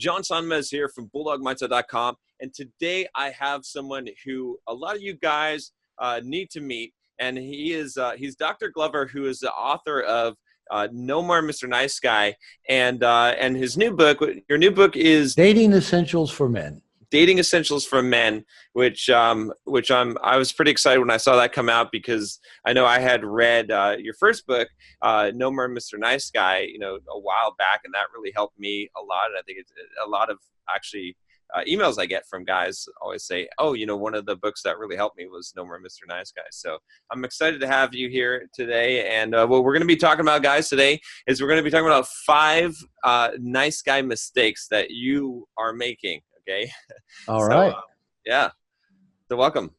John Sonmez here from BulldogMindset.com. And today I have someone who a lot of you guys need to meet. And he's Dr. Glover, who is the author of No More Mr. Nice Guy. And his new book, your new book is Dating Essentials for Men. Dating Essentials for Men, which I was pretty excited when I saw that come out, because I know I had read your first book, No More Mr. Nice Guy, a while back, and that really helped me a lot. And I think it's a lot of actually emails I get from guys always say, oh, one of the books that really helped me was No More Mr. Nice Guy. So I'm excited to have you here today. And what we're going to be talking about, guys, today is we're going to be talking about 5 nice guy mistakes that you are making. Okay. All right. Yeah. So welcome.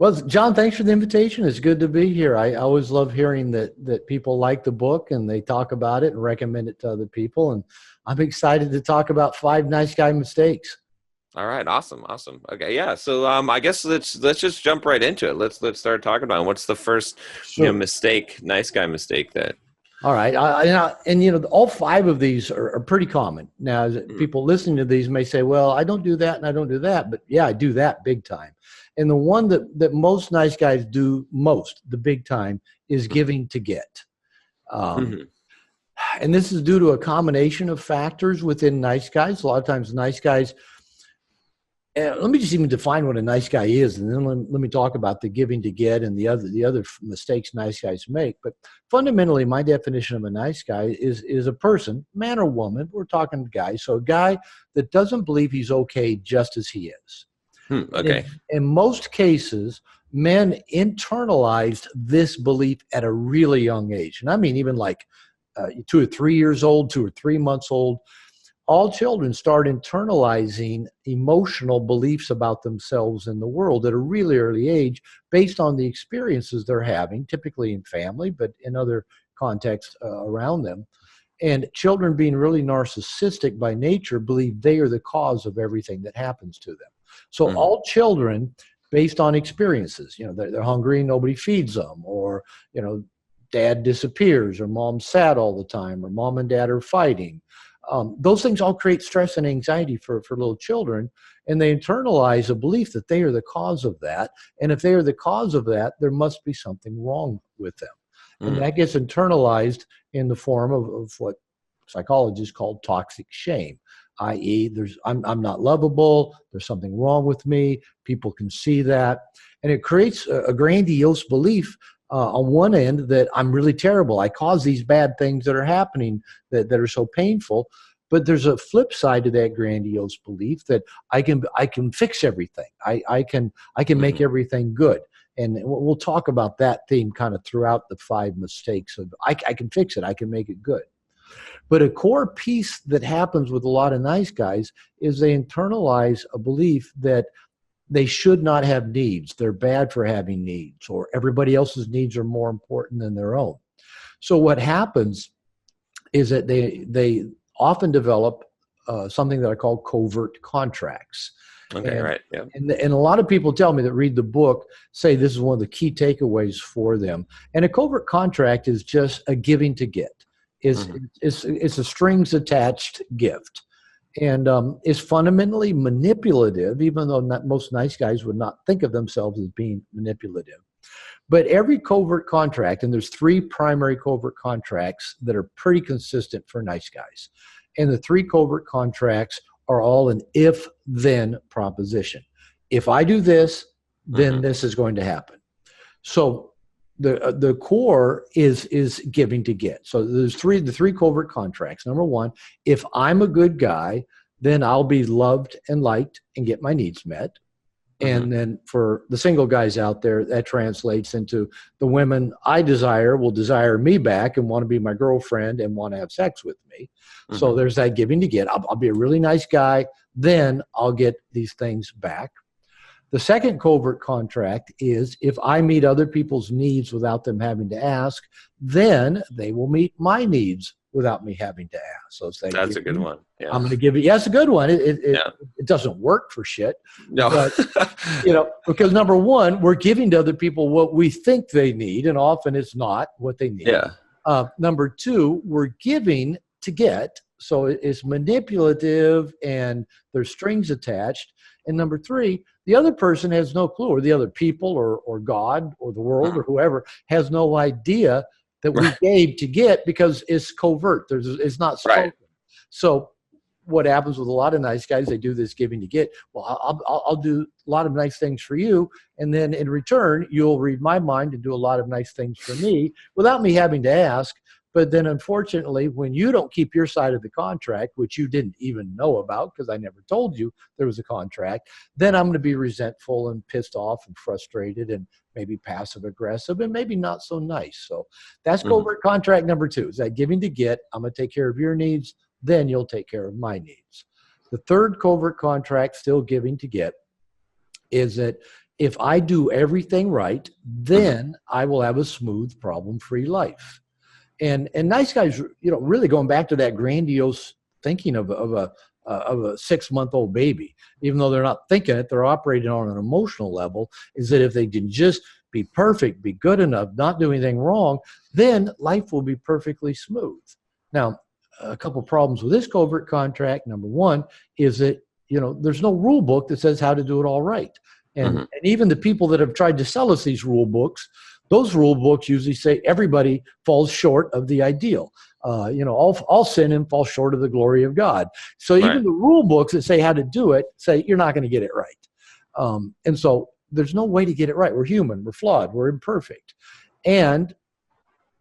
Well, John, thanks for the invitation. It's good to be here. I always love hearing that people like the book and they talk about it and recommend it to other people. And I'm excited to talk about 5 nice guy mistakes. All right. Awesome. Okay. Yeah. So I guess let's just jump right into it. Let's start talking about it. What's the first mistake, nice guy mistake that. All right. All 5 of these are pretty common. Now, people listening to these may say, well, I don't do that and I don't do that. But yeah, I do that big time. And the one that most nice guys do most, the big time, is giving to get. And this is due to a combination of factors within nice guys. A lot of times nice guys, let me just even define what a nice guy is, and then let me talk about the giving to get and the other mistakes nice guys make. But fundamentally, my definition of a nice guy is a person, man or woman, we're talking guys, so a guy that doesn't believe he's okay just as he is. Okay. In most cases, men internalized this belief at a really young age. And I mean even like 2 or 3 years old, 2 or 3 months old. All children start internalizing emotional beliefs about themselves and the world at a really early age based on the experiences they're having, typically in family, but in other contexts around them. And children, being really narcissistic by nature, believe they are the cause of everything that happens to them. So all children, based on experiences, they're hungry, nobody feeds them, or, dad disappears, or mom's sad all the time, or mom and dad are fighting. Those things all create stress and anxiety for little children, and they internalize a belief that they are the cause of that. And if they are the cause of that, there must be something wrong with them. And that gets internalized in the form of what psychologists call toxic shame, i.e. I'm not lovable, there's something wrong with me, people can see that. And it creates a grandiose belief on one end that I'm really terrible. I cause these bad things that are happening that are so painful. But there's a flip side to that grandiose belief that I can fix everything. I can make everything good. And we'll talk about that theme kind of throughout the 5 mistakes of I can fix it. I can make it good. But a core piece that happens with a lot of nice guys is they internalize a belief that they should not have needs. They're bad for having needs, or everybody else's needs are more important than their own. So what happens is that they often develop something that I call covert contracts. Okay, right. Yeah. And a lot of people tell me that read the book say this is one of the key takeaways for them. And a covert contract is just a giving to get. It's a strings attached gift. And is fundamentally manipulative, even though most nice guys would not think of themselves as being manipulative. But every covert contract, and there's 3 primary covert contracts that are pretty consistent for nice guys. And the 3 covert contracts are all an if-then proposition. If I do this, then this is going to happen. So the core is giving to get. So there's the 3 covert contracts. Number 1, if I'm a good guy, then I'll be loved and liked and get my needs met. And then for the single guys out there, that translates into the women I desire will desire me back and want to be my girlfriend and want to have sex with me. So there's that giving to get. I'll be a really nice guy, then I'll get these things back. The second covert contract is if I meet other people's needs without them having to ask, then they will meet my needs without me having to ask. So it's that's a good one. Yeah. I'm going to give it. Yeah, it's a good one. It doesn't work for shit. No. But, because number 1, we're giving to other people what we think they need, and often it's not what they need. Yeah. Number 2, we're giving to get. So it's manipulative and there's strings attached. And number three, the other person has no clue, or the other people or God or the world or whoever has no idea that we Right. gave to get, because it's covert. It's not Right. spoken. So what happens with a lot of nice guys, they do this giving to get. Well, I'll do a lot of nice things for you, and then in return, you'll read my mind and do a lot of nice things for me without me having to ask. But then, unfortunately, when you don't keep your side of the contract, which you didn't even know about because I never told you there was a contract, then I'm going to be resentful and pissed off and frustrated and maybe passive aggressive and maybe not so nice. So that's covert contract number two, is that giving to get. I'm going to take care of your needs, then you'll take care of my needs. The third covert contract, still giving to get, is that if I do everything right, then I will have a smooth, problem-free life. And nice guys, really going back to that grandiose thinking of a 6-month-old baby, even though they're not thinking it, they're operating on an emotional level, is that if they can just be perfect, be good enough, not do anything wrong, then life will be perfectly smooth. Now, a couple problems with this covert contract. Number one is that, there's no rule book that says how to do it all right. And even the people that have tried to sell us these rule books, those rule books usually say everybody falls short of the ideal. All sin and fall short of the glory of God. So even the rule books that say how to do it say you're not going to get it right. And so there's no way to get it right. We're human. We're flawed. We're imperfect. And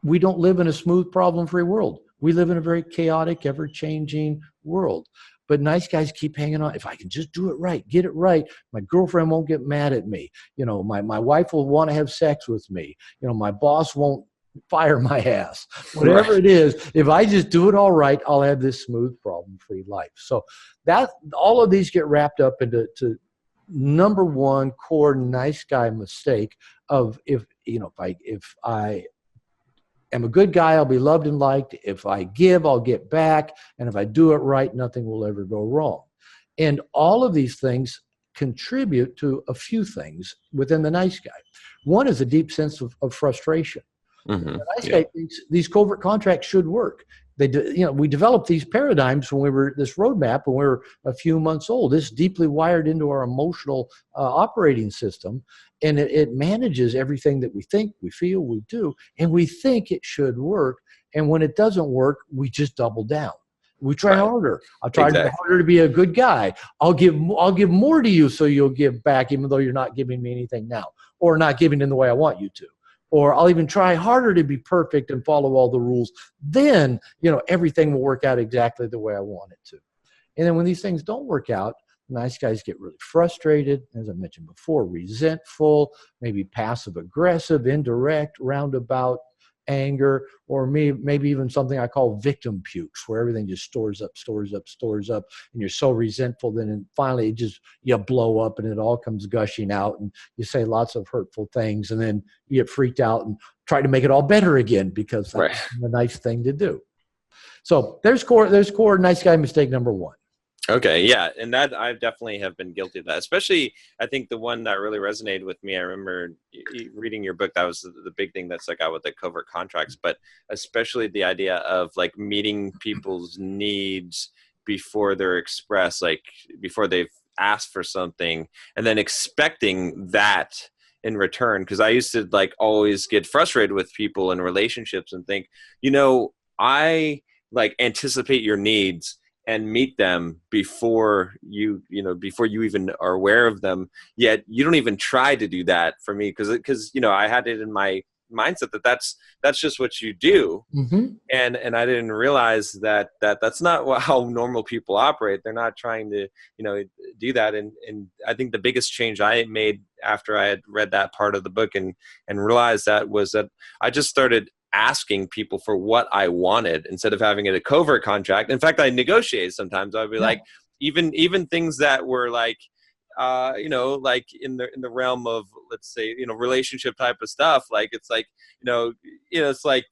we don't live in a smooth, problem-free world. We live in a very chaotic, ever-changing world. But nice guys keep hanging on. If I can just do it right, get it right, my girlfriend won't get mad at me. My wife will want to have sex with me. My boss won't fire my ass. Whatever it is, if I just do it all right, I'll have this smooth, problem-free life. So that all of these get wrapped up into number one core nice guy mistake of if I am a good guy, I'll be loved and liked. If I give, I'll get back. And if I do it right, nothing will ever go wrong. And all of these things contribute to a few things within the nice guy. One is a deep sense of frustration. The nice guy thinks these covert contracts should work. We developed these paradigms when we were this roadmap when we were a few months old. It's deeply wired into our emotional operating system, and it manages everything that we think, we feel, we do, and we think it should work. And when it doesn't work, we just double down. We try harder. I'll try harder to be a good guy. I'll give more to you so you'll give back, even though you're not giving me anything now, or not giving in the way I want you to. Or I'll even try harder to be perfect and follow all the rules. Then, everything will work out exactly the way I want it to. And then when these things don't work out, nice guys get really frustrated, as I mentioned before, resentful, maybe passive aggressive, indirect, roundabout anger, or maybe even something I call victim pukes, where everything just stores up, and you're so resentful, then finally you blow up and it all comes gushing out, and you say lots of hurtful things, and then you get freaked out and try to make it all better again because that's the nice thing to do. So there's core nice guy mistake number one. Okay, yeah, and that I definitely have been guilty of that. Especially, I think the one that really resonated with me, I remember reading your book, that was the big thing that stuck out with the covert contracts, but especially the idea of like meeting people's needs before they're expressed, like before they've asked for something, and then expecting that in return. Because I used to like always get frustrated with people in relationships and think, I like anticipate your needs and meet them before you even are aware of them, yet you don't even try to do that for me because I had it in my mindset that's just what you do. And I didn't realize that's not how normal people operate. They're not trying to do that. And I think the biggest change I made after I had read that part of the book and realized that was that I just started asking people for what I wanted instead of having it a covert contract. In fact, I negotiated sometimes. I'd be like, even things that were like, like in the realm of, let's say, relationship type of stuff. Like, it's like, it's like,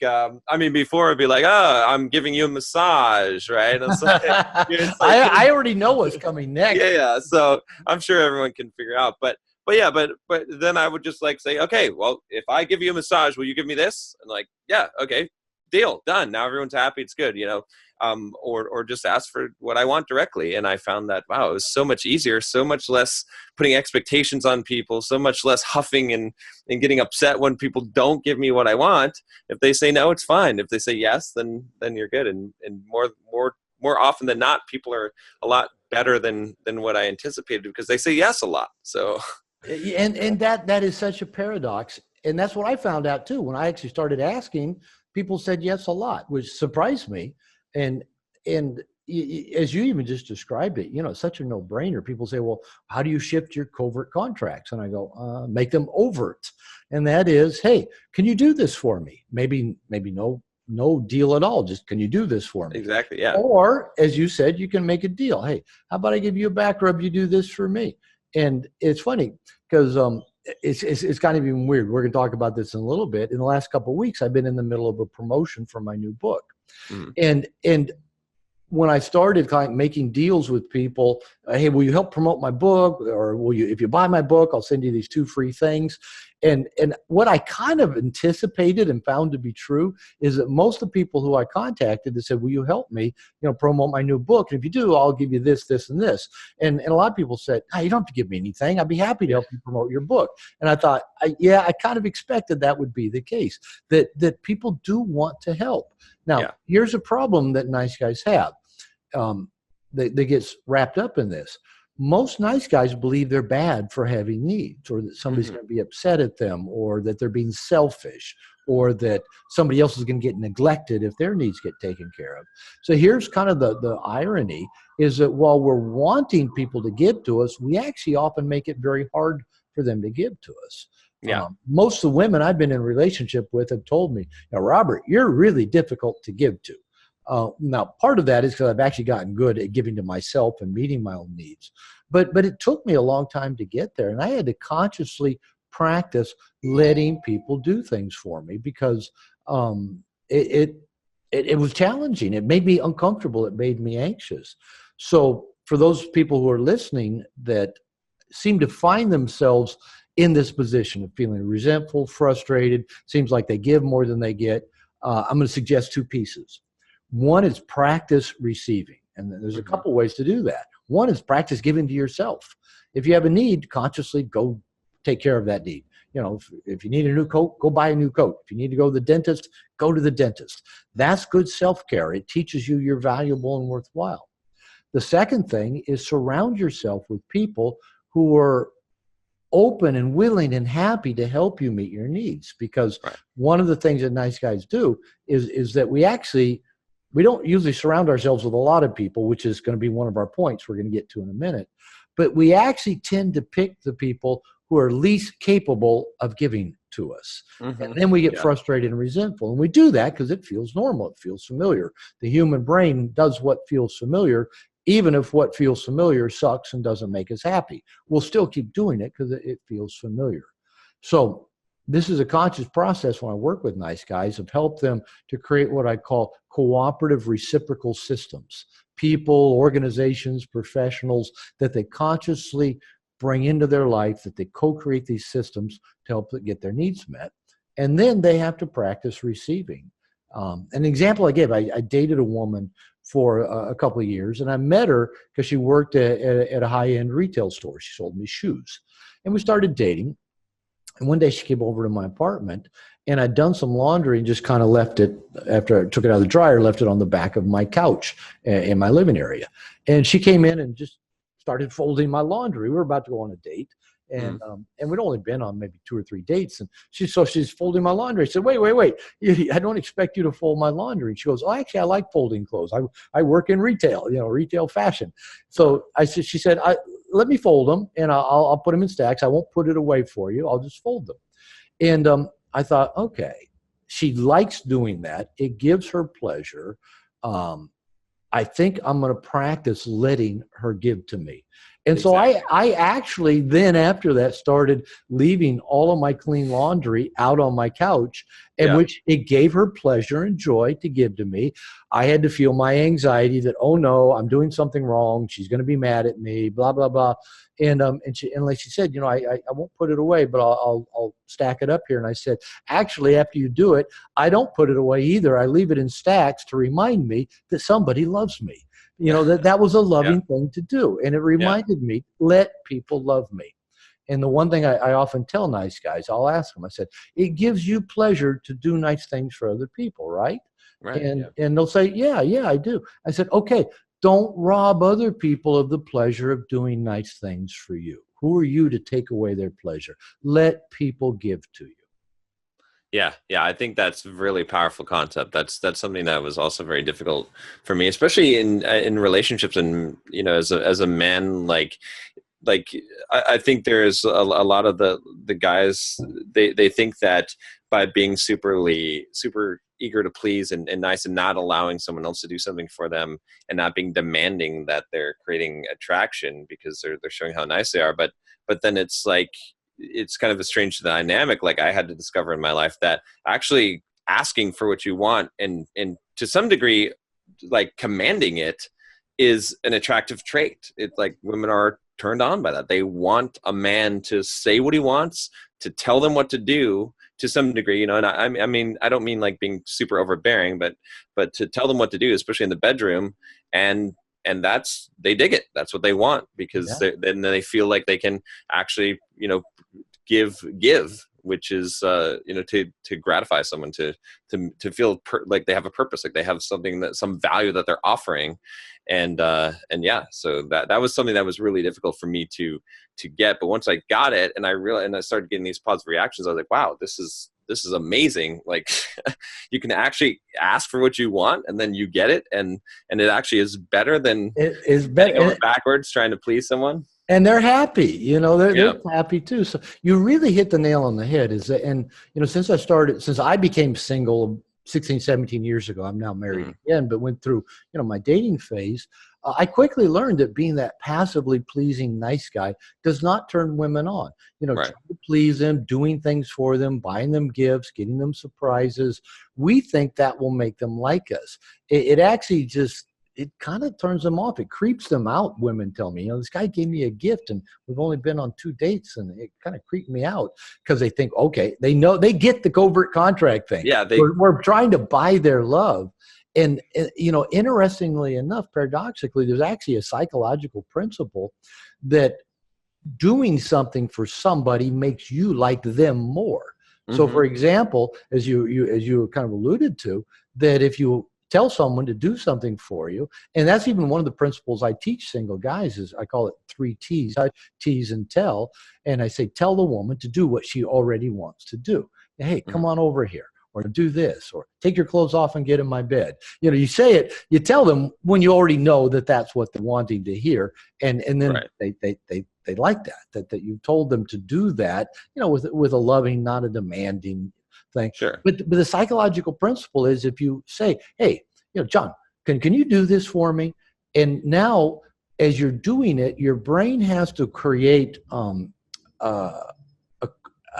before it'd be like, oh, I'm giving you a massage, right? And it's like, I already know what's coming next. Yeah. So I'm sure everyone can figure out, but then I would just like say, okay, well, if I give you a massage, will you give me this? And like, yeah, okay, deal, done. Now everyone's happy. It's good, or just ask for what I want directly. And I found that, wow, it was so much easier, so much less putting expectations on people, so much less huffing and getting upset when people don't give me what I want. If they say no, it's fine. If they say yes, then you're good. And more often than not, people are a lot better than what I anticipated because they say yes a lot. So and that is such a paradox. And that's what I found out too. When I actually started asking, people said yes a lot, which surprised me. And as you even just described it, it's such a no-brainer. People say, well, how do you shift your covert contracts? And I go, make them overt. And that is, hey, can you do this for me? Maybe no deal at all. Just, can you do this for me? Exactly. Yeah. Or, as you said, you can make a deal. Hey, how about I give you a back rub? You do this for me. And it's funny because it's kind of even weird. We're going to talk about this in a little bit. In the last couple of weeks, I've been in the middle of a promotion for my new book. And when I started kind of making deals with people, hey, will you help promote my book? Or if you buy my book, I'll send you these 2 free things. And what I kind of anticipated and found to be true is that most of the people who I contacted, they said, will you help me, promote my new book? And if you do, I'll give you this, this, and this. And a lot of people said, you don't have to give me anything. I'd be happy to help you promote your book. And I thought, I kind of expected that would be the case, that people do want to help. Now, here's a problem that nice guys have. They get wrapped up in this. Most nice guys believe they're bad for having needs, or that somebody's going to be upset at them, or that they're being selfish, or that somebody else is going to get neglected if their needs get taken care of. So here's kind of the irony, is that while we're wanting people to give to us, we actually often make it very hard for them to give to us. Most of the women I've been in a relationship with have told me, Robert, you're really difficult to give to. Now, part of that is because I've actually gotten good at giving to myself and meeting my own needs. But it took me a long time to get there. And I had to consciously practice letting people do things for me because it was challenging. It made me uncomfortable. It made me anxious. So for those people who are listening that seem to find themselves in this position of feeling resentful, frustrated, seems like they give more than they get, I'm going to suggest 2 pieces. One is practice receiving. And there's a couple ways to do that. One is practice giving to yourself. If you have a need, consciously go take care of that need. If you need a new coat, go buy a new coat. If you need to go to the dentist, go to the dentist. That's good self-care. It teaches you you're valuable and worthwhile. The second thing is surround yourself with people who are open and willing and happy to help you meet your needs. Because one of the things that nice guys do is that we don't usually surround ourselves with a lot of people, which is going to be one of our points we're going to get to in a minute. But we actually tend to pick the people who are least capable of giving to us. And then we get frustrated and resentful. And we do that because it feels normal. It feels familiar. The human brain does what feels familiar, even if what feels familiar sucks and doesn't make us happy. We'll still keep doing it because it feels familiar. So this is a conscious process when I work with nice guys of help them to create what I call cooperative reciprocal systems. People, organizations, professionals that they consciously bring into their life, that they co-create these systems to help them get their needs met. And then they have to practice receiving. An example I gave, I dated a woman for a couple of years, and I met her because she worked at a high-end retail store. She sold me shoes. And we started dating. And one day she came over to my apartment, and I'd done some laundry and just kind of left it, after I took it out of the dryer, left it on the back of my couch in my living area. And she came in and just started folding my laundry. We were about to go on a date, and we'd only been on maybe 2 or 3 dates. And she's folding my laundry. I said, wait. I don't expect you to fold my laundry. And she goes, oh, actually, I like folding clothes. I work in retail, retail fashion. So she said, let me fold them, and I'll put them in stacks. I won't put it away for you. I'll just fold them. And I thought, okay, she likes doing that. It gives her pleasure. I think I'm going to practice letting her give to me. And so Exactly. I actually then after that started leaving all of my clean laundry out on my couch, in Yeah. which it gave her pleasure and joy to give to me. I had to feel my anxiety that, oh no, I'm doing something wrong. She's going to be mad at me, blah, blah, blah. And like she said, I won't put it away, but I'll stack it up here. And I said, actually, after you do it, I don't put it away either. I leave it in stacks to remind me that somebody loves me. That was a Yeah. loving thing to do. And it Yeah. reminded me, let people love me. And the one thing I often tell nice guys, I'll ask them, I said, it gives you pleasure to do nice things for other people, right? Right. And Yeah. and they'll say, yeah, I do. I said, okay, don't rob other people of the pleasure of doing nice things for you. Who are you to take away their pleasure? Let people give to you. Yeah, yeah, I think that's a really powerful concept. That's something that was also very difficult for me, especially in relationships, and as a man, like I think there's a lot of the guys, they think that by being super eager to please and nice and not allowing someone else to do something for them and not being demanding, that they're creating attraction because they're showing how nice they are. But then it's like it's kind of a strange dynamic. Like I had to discover in my life that actually asking for what you want and to some degree like commanding it is an attractive trait. It's like women are turned on by that. They want a man to say what he wants, to tell them what to do to some degree, and I mean, I don't mean like being super overbearing, but to tell them what to do, especially in the bedroom, and that's, they dig it. That's what they want, because Yeah. then they feel like they can actually, give, which is to gratify someone, to feel like they have a purpose, like they have something, that some value that they're offering. And yeah, so that was something that was really difficult for me to get. But once I got it, and I realized, and I started getting these positive reactions, I was like, wow, this is amazing. Like you can actually ask for what you want and then you get it, and it actually is better than It is bending over better. backwards trying to please someone. And they're happy, they're Yeah. happy too. So you really hit the nail on the head. And since I became single 16, 17 years ago, I'm now married Hmm. again, but went through, my dating phase. I quickly learned that being that passively pleasing nice guy does not turn women on. Right. Trying to please them, doing things for them, buying them gifts, getting them surprises. We think that will make them like us. It actually just, it kind of turns them off. It creeps them out. Women tell me, this guy gave me a gift and we've only been on 2 dates, and it kind of creeped me out, because they think, okay, they get the covert contract thing. Yeah. We're trying to buy their love. And, interestingly enough, paradoxically, there's actually a psychological principle that doing something for somebody makes you like them more. So, Hmm. for example, as you kind of alluded to, that if you tell someone to do something for you, and that's even one of the principles I teach single guys, is I call it 3 T's: tease and tell. And I say, tell the woman to do what she already wants to do. Hey, Hmm. come on over here, or do this, or take your clothes off and get in my bed. You say it, you tell them when you already know that that's what they're wanting to hear, and then Right. they like that you've told them to do that, with a loving, not a demanding thing. Sure. But the psychological principle is, if you say, hey, John, can you do this for me? And now, as you're doing it, your brain has to create uh, a,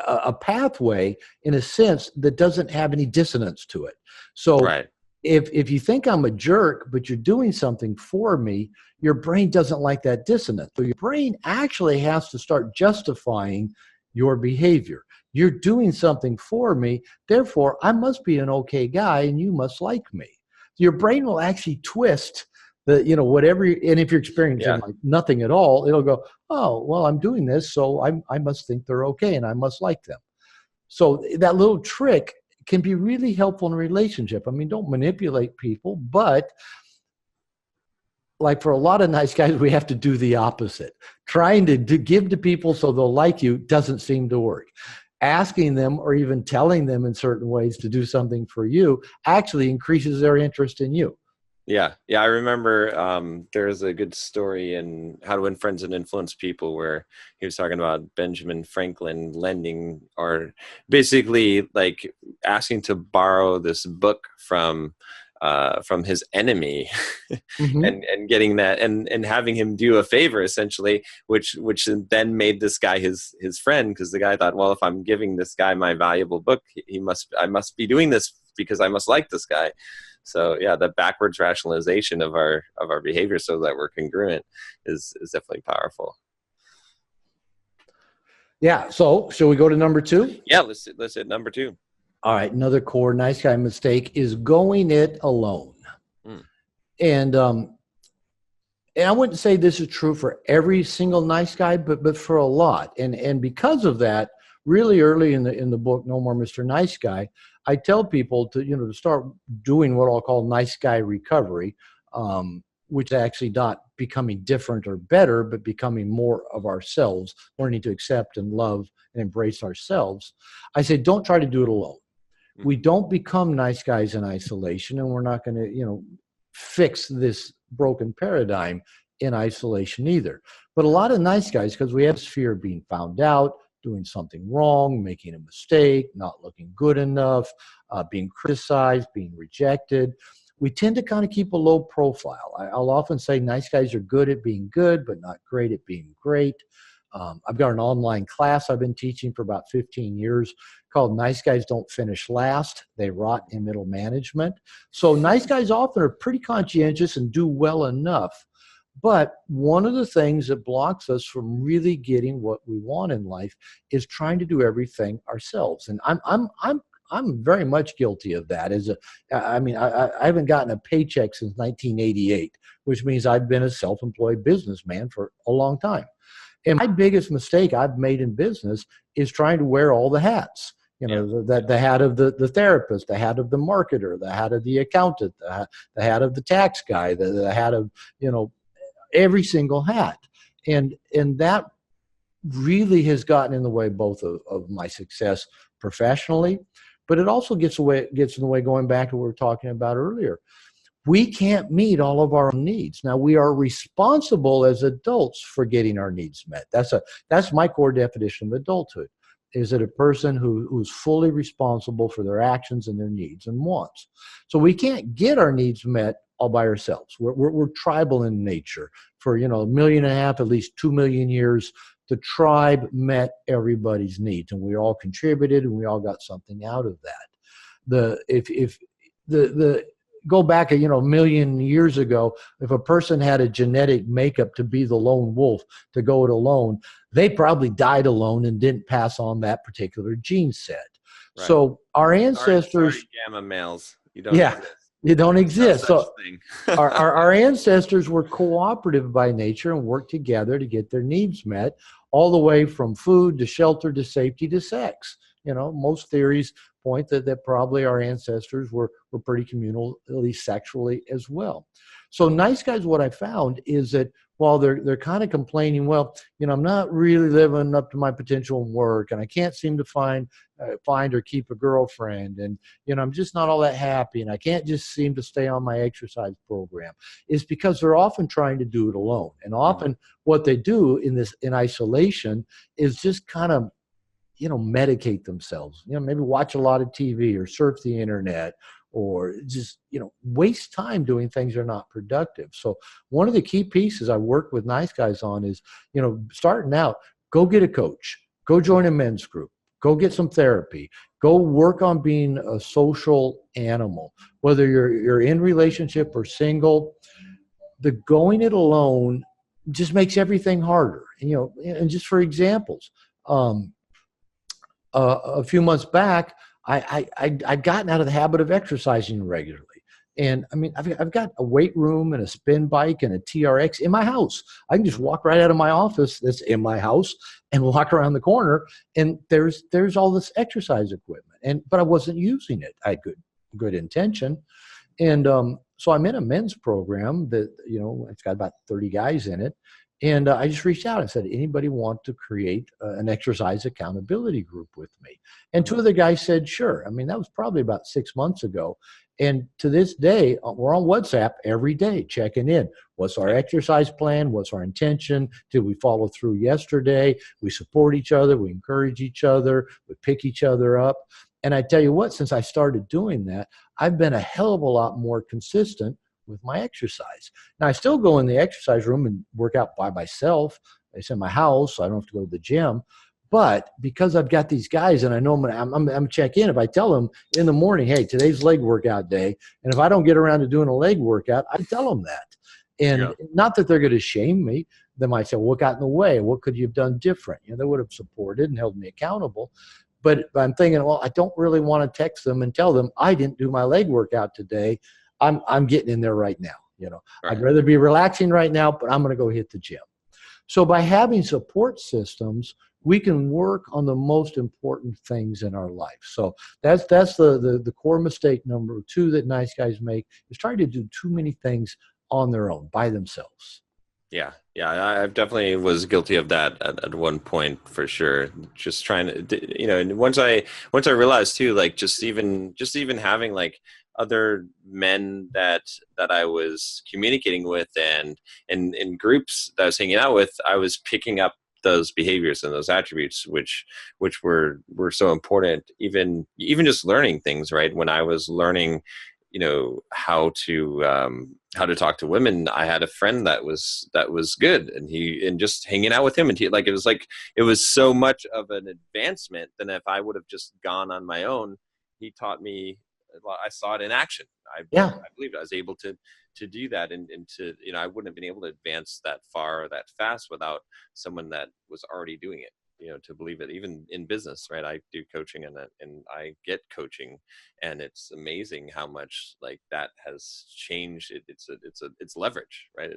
a pathway, in a sense, that doesn't have any dissonance to it. So Right. if you think I'm a jerk, but you're doing something for me, your brain doesn't like that dissonance. So your brain actually has to start justifying your behavior. You're doing something for me, therefore I must be an okay guy and you must like me. Your brain will actually twist whatever. And if you're experiencing Yeah. like nothing at all, it'll go, oh, well, I'm doing this, so I must think they're okay and I must like them. So that little trick can be really helpful in a relationship. I mean, don't manipulate people, but like for a lot of nice guys, we have to do the opposite. Trying to give to people so they'll like you doesn't seem to work. Asking them, or even telling them in certain ways to do something for you, actually increases their interest in you. Yeah. Yeah. I remember there's a good story in How to Win Friends and Influence People, where he was talking about Benjamin Franklin lending, or basically like asking to borrow this book from from his enemy, Hmm. and getting that, and having him do a favor essentially, which then made this guy his friend, because the guy thought, well, if I'm giving this guy my valuable book, I must be doing this because I must like this guy. So yeah, the backwards rationalization of our behavior so that we're congruent is definitely powerful. Yeah. So shall we go to number two? Yeah, let's hit number two. All right. Another core nice guy mistake is going it alone. Mm. And I wouldn't say this is true for every single nice guy, but for a lot. And because of that, really early in the book, No More Mr. Nice Guy, I tell people to start doing what I'll call nice guy recovery, which is actually not becoming different or better, but becoming more of ourselves, learning to accept and love and embrace ourselves. I say, don't try to do it alone. We don't become nice guys in isolation, and we're not going to, fix this broken paradigm in isolation either. But a lot of nice guys, because we have this fear of being found out, doing something wrong, making a mistake, not looking good enough, being criticized, being rejected, we tend to kind of keep a low profile. I'll often say nice guys are good at being good, but not great at being great. I've got an online class I've been teaching for about 15 years called Nice Guys Don't Finish Last. They rot in middle management. So nice guys often are pretty conscientious and do well enough. But one of the things that blocks us from really getting what we want in life is trying to do everything ourselves. And I'm very much guilty of that. I haven't gotten a paycheck since 1988, which means I've been a self-employed businessman for a long time. And my biggest mistake I've made in business is trying to wear all the hats. The hat of the therapist, the hat of the marketer, the hat of the accountant, the hat of the tax guy, the hat of, every single hat. And that really has gotten in the way both of my success professionally, but it also gets in the way going back to what we were talking about earlier. We can't meet all of our needs. Now, we are responsible as adults for getting our needs met. That's my core definition of adulthood. Is it a person who's fully responsible for their actions and their needs and wants? So we can't get our needs met all by ourselves. We're tribal in nature. For 1.5 million, at least 2 million years, the tribe met everybody's needs, and we all contributed, and we all got something out of that. Go back a million years ago, if a person had a genetic makeup to be the lone wolf, to go it alone, they probably died alone and didn't pass on that particular gene set. Right. So our ancestors, sorry, gamma males, you don't exist. You don't exist. No so our ancestors were cooperative by nature and worked together to get their needs met, all the way from food to shelter to safety to sex. Most theories point that probably our ancestors were pretty communal, at least sexually as well. So nice guys, what I found is that while they're kind of complaining, well, I'm not really living up to my potential in work, and I can't seem to find or keep a girlfriend, and I'm just not all that happy, and I can't just seem to stay on my exercise program, is because they're often trying to do it alone. And often what they do in isolation is just kind of medicate themselves, maybe watch a lot of TV or surf the internet, or just, waste time doing things that are not productive. So one of the key pieces I work with nice guys on is, starting out, go get a coach, go join a men's group, go get some therapy, go work on being a social animal, whether you're in relationship or single. The going it alone just makes everything harder. And just for examples, a few months back, I'd gotten out of the habit of exercising regularly. And I've got a weight room and a spin bike and a TRX in my house. I can just walk right out of my office that's in my house and walk around the corner, and there's all this exercise equipment. But I wasn't using it. I had good intention. And so I'm in a men's program that, it's got about 30 guys in it. And I just reached out and said, anybody want to create an exercise accountability group with me? And two of the guys said, sure. That was probably about 6 months ago. And to this day, we're on WhatsApp every day, checking in. What's our exercise plan? What's our intention? Did we follow through yesterday? We support each other. We encourage each other. We pick each other up. And I tell you what, since I started doing that, I've been a hell of a lot more consistent with my exercise. Now, I still go in the exercise room and work out by myself. It's in my house, so I don't have to go to the gym. But because I've got these guys and I know I'm check in, if I tell them in the morning, hey, today's leg workout day, and if I don't get around to doing a leg workout, I tell them that. And not that they're going to shame me. They might say, well, what got in the way? What could you have done different? They would have supported and held me accountable. But I'm thinking, well, I don't really want to text them and tell them I didn't do my leg workout today. I'm getting in there right now. Right. I'd rather be relaxing right now, but I'm going to go hit the gym. So by having support systems, we can work on the most important things in our life. So that's the core mistake number 2 that nice guys make, is trying to do too many things on their own, by themselves. Yeah. I definitely was guilty of that at one point, for sure. Just trying to, and once I realized too, like just even having like other men that I was communicating with and in groups that I was hanging out with, I was picking up those behaviors and those attributes, which were so important. Even just learning things, right? When I was learning, how to talk to women, I had a friend that was good, and just hanging out with him, and it was so much of an advancement than if I would have just gone on my own. He taught me. I saw it in action. I believe I was able to do that, and to, I wouldn't have been able to advance that far or that fast without someone that was already doing it. To believe it, even in business, right? I do coaching and I get coaching, and it's amazing how much like that has changed. It's leverage, right?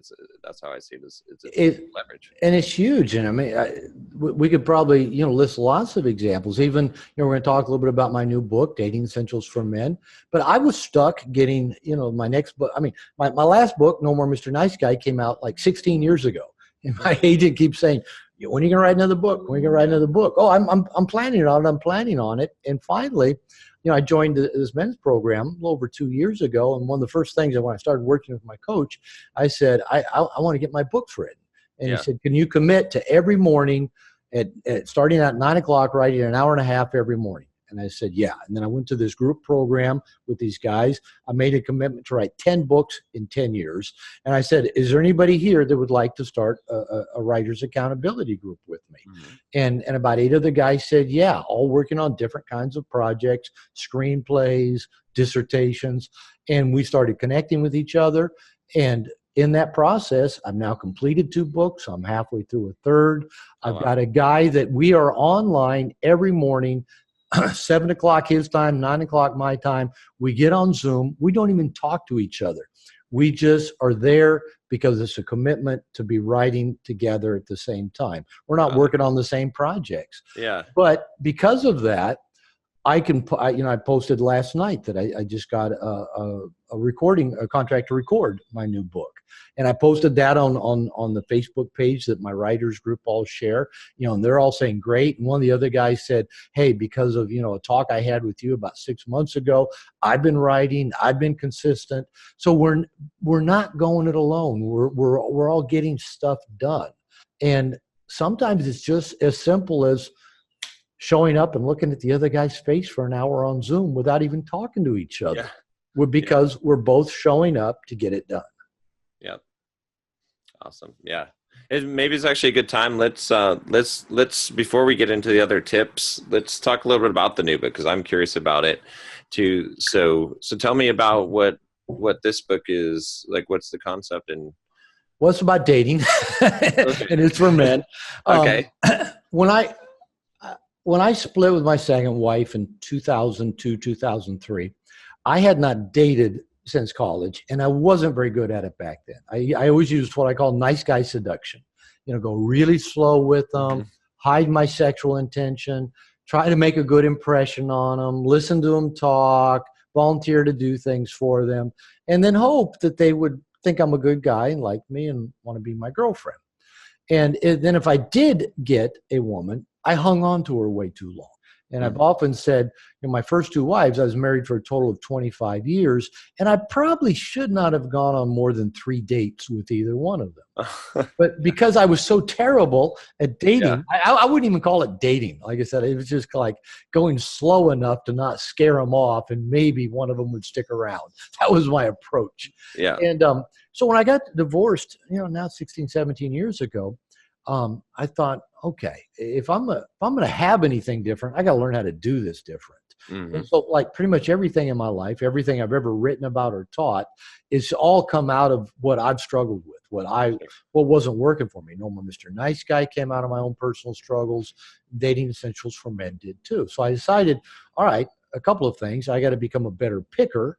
That's how I see it. It's leverage, and it's huge. And I mean, we could probably list lots of examples. Even we're going to talk a little bit about my new book, Dating Essentials for Men. But I was stuck getting my next book. I mean, my last book, No More Mr. Nice Guy, came out like 16 years ago, and my agent keeps saying, when are you going to write another book? When are you going to write another book? Oh, I'm planning on it. I'm planning on it. And finally, I joined this men's program a little over 2 years ago. And one of the first things when I started working with my coach, I said, I want to get my books written. And he said, can you commit to every morning at starting at 9 o'clock, writing an hour and a half every morning? And I said, yeah. And then I went to this group program with these guys. I made a commitment to write 10 books in 10 years. And I said, is there anybody here that would like to start a writer's accountability group with me? Mm-hmm. And about 8 of the guys said, yeah, all working on different kinds of projects, screenplays, dissertations. And we started connecting with each other. And in that process, I've now completed 2 books. I'm halfway through a third. I've got a guy that we are online every morning, 7 o'clock his time, 9 o'clock my time. We get on Zoom. We don't even talk to each other. We just are there because it's a commitment to be writing together at the same time. We're not working on the same projects. Yeah. But because of that, I posted last night that I just got a contract to record my new book. And I posted that on the Facebook page that my writers group all share, and they're all saying great. And one of the other guys said, hey, because of, a talk I had with you about 6 months ago, I've been writing, I've been consistent. So we're not going it alone. We're all getting stuff done. And sometimes it's just as simple as showing up and looking at the other guy's face for an hour on Zoom without even talking to each other. Because we're both showing up to get it done. Yeah. Awesome. Yeah. Maybe it's actually a good time. Let's before we get into the other tips, let's talk a little bit about the new book, because I'm curious about it too. So tell me about what this book is like. What's the concept? And well, it's about dating, and it's for men. Okay. When I split with my second wife in 2002, 2003, I had not dated since college, and I wasn't very good at it back then. I always used what I call nice guy seduction. Go really slow with them, hide my sexual intention, try to make a good impression on them, listen to them talk, volunteer to do things for them, and then hope that they would think I'm a good guy and like me and want to be my girlfriend. And then if I did get a woman, I hung on to her way too long. And I've often said, my first two wives, I was married for a total of 25 years, and I probably should not have gone on more than 3 dates with either one of them. But because I was so terrible at Yeah. dating, I wouldn't even call it dating. Like I said, it was just like going slow enough to not scare them off, and maybe one of them would stick around. That was my approach. Yeah. And so when I got divorced, now 16, 17 years ago, I thought, okay, if I'm going to have anything different, I got to learn how to do this different. And so, like, pretty much everything in my life, everything I've ever written about or taught, is all come out of what I've struggled with, what wasn't working for me. No More Mr. Nice Guy came out of my own personal struggles. Dating Essentials for Men did too. So I decided, all right, a couple of things. I got to become a better picker,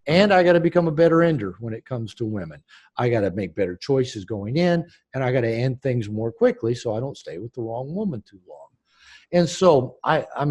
and I got to become a better ender when it comes to women. I got to make better choices going in, and I got to end things more quickly so I don't stay with the wrong woman too long. And so I'm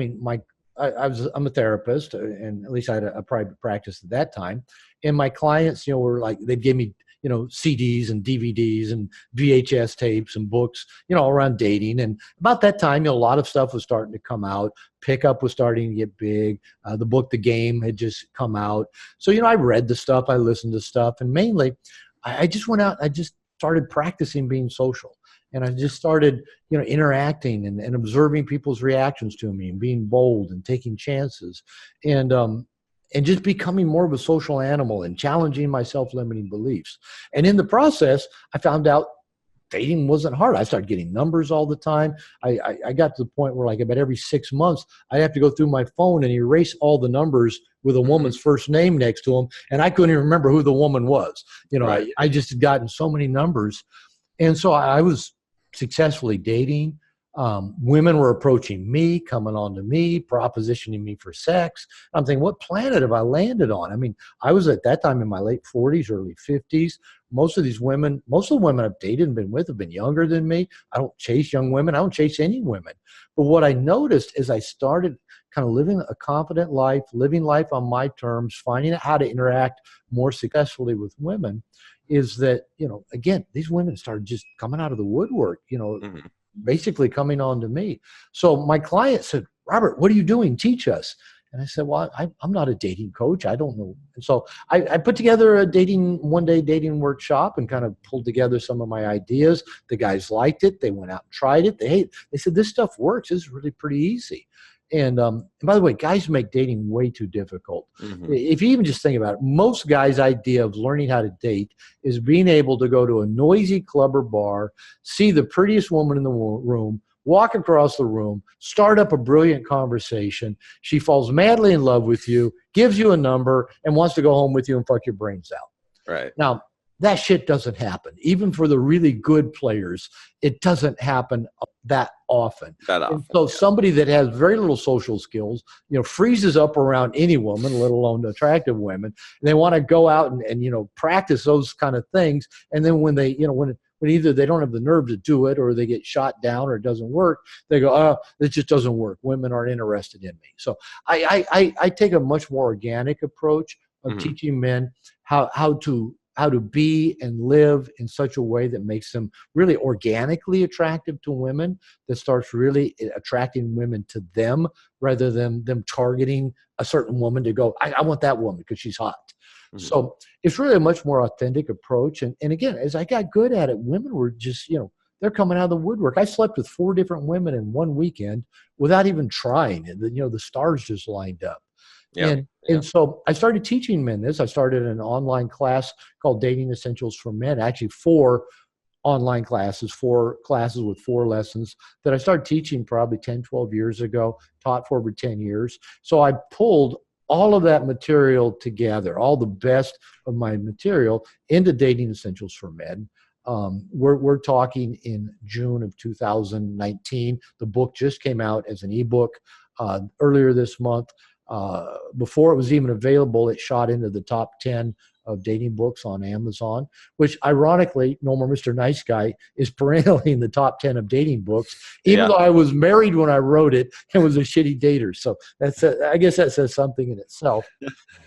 a therapist, and at least I had a private practice at that time. And my clients, were like, they'd give me, CDs and DVDs and VHS tapes and books, around dating. And about that time, a lot of stuff was starting to come out. Pickup was starting to get big. The book, The Game, had just come out. So, I read the stuff, I listened to stuff, and mainly I just went out, I just started practicing being social. And I just started, interacting and observing people's reactions to me and being bold and taking chances and just becoming more of a social animal and challenging my self-limiting beliefs. And in the process, I found out dating wasn't hard. I started getting numbers all the time. I got to the point where, like, about every 6 months, I'd have to go through my phone and erase all the numbers with a woman's first name next to them. And I couldn't even remember who the woman was. Right. I just had gotten so many numbers. And so I was successfully dating. Women were approaching me, coming on to me, propositioning me for sex. I'm thinking, what planet have I landed on? I mean, I was at that time in my late 40s, early 50s. Most of the women I've dated and been with have been younger than me. I don't chase young women. I don't chase any women. But what I noticed is I started kind of living a confident life, living life on my terms, finding out how to interact more successfully with women, is that, again, these women started just coming out of the woodwork, basically coming on to me. So my client said, Robert, what are you doing? Teach us. And I said, well, I'm not a dating coach. I don't know. And so I put together a one-day dating workshop and kind of pulled together some of my ideas. The guys liked it. They went out and tried it. They said, this stuff works. It's really pretty easy. And by the way, guys make dating way too difficult. If you even just think about it, most guys' idea of learning how to date is being able to go to a noisy club or bar, see the prettiest woman in the room, walk across the room, start up a brilliant conversation. She falls madly in love with you, gives you a number, and wants to go home with you and fuck your brains out. Right. Now, that shit doesn't happen. Even for the really good players, it doesn't happen that often. And so somebody that has very little social skills, freezes up around any woman, let alone attractive women, and they want to go out and practice those kind of things. And then when they, when either they don't have the nerve to do it or they get shot down or it doesn't work, they go, oh, it just doesn't work. Women aren't interested in me. So I take a much more organic approach of teaching men how to be and live in such a way that makes them really organically attractive to women, that starts really attracting women to them rather than them targeting a certain woman to go, I want that woman because she's hot. So it's really a much more authentic approach. And again, as I got good at it, women were just, they're coming out of the woodwork. I slept with 4 different women in one weekend without even trying. And the stars just lined up. And so I started teaching men this. I started an online class called Dating Essentials for Men, actually 4 online classes, 4 classes with 4 lessons that I started teaching probably 10, 12 years ago, taught for over 10 years. So I pulled all of that material together, all the best of my material, into Dating Essentials for Men. We're talking in June of 2019. The book just came out as an ebook earlier this month. Before it was even available, it shot into the top 10 of dating books on Amazon, which ironically, No More Mr. Nice Guy is perennially in the top 10 of dating books, even though I was married when I wrote it and was a shitty dater. So I guess that says something in itself.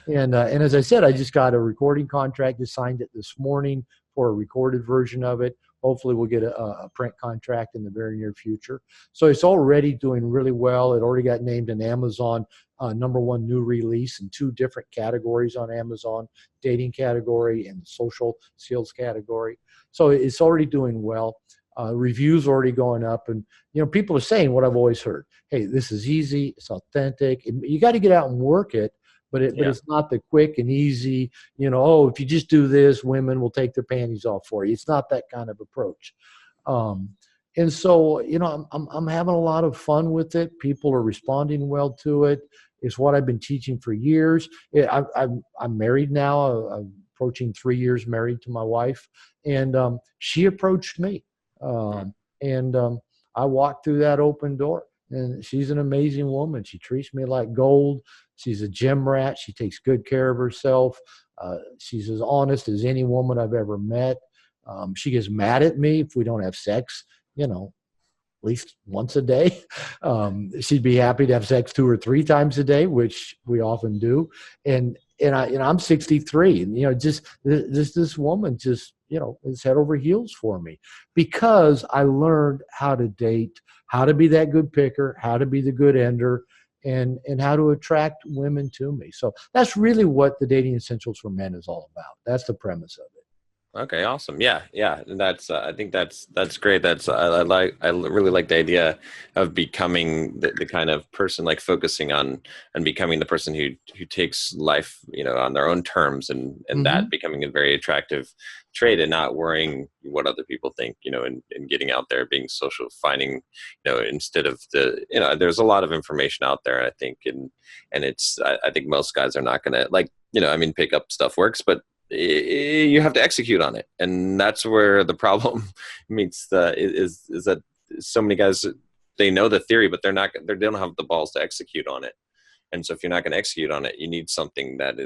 And as I said, I just got a recording contract, just signed it this morning for a recorded version of it. hopefully we'll get a print contract in the very near future. So it's already doing really well. It already got named an Amazon #1 new release in 2 different categories on Amazon, dating category and social skills category. So it's already doing well. Reviews already going up, and people are saying what I've always heard: hey, this is easy, it's authentic, and you got to get out and work it, but it's not the quick and easy, oh, if you just do this, women will take their panties off for you. It's not that kind of approach. And so, I'm having a lot of fun with it. People are responding well to it. It's what I've been teaching for years. I'm married now. I'm approaching 3 years married to my wife, and she approached me. And I walked through that open door, and she's an amazing woman. She treats me like gold. She's a gym rat. She takes good care of herself. She's as honest as any woman I've ever met. She gets mad at me if we don't have sex, at least once a day. She'd be happy to have sex 2 or 3 times a day, which we often do. And I'm 63, and just this woman just is head over heels for me, because I learned how to date, how to be that good picker, how to be the good ender, and how to attract women to me. So that's really what the Dating Essentials for Men is all about. That's the premise of it. Okay, awesome. Yeah. And that's I think that's great. That's I really like the idea of becoming the kind of person, like focusing on and becoming the person who takes life, on their own terms, and that becoming a very attractive trait, and not worrying what other people think, and getting out there, being social, finding, instead of there's a lot of information out there, I think, and it's I think most guys are not going to pick up stuff works, but you have to execute on it, and that's where the problem meets is that so many guys, they know the theory, but they don't have the balls to execute on it. And so if you're not going to execute on it, you need something that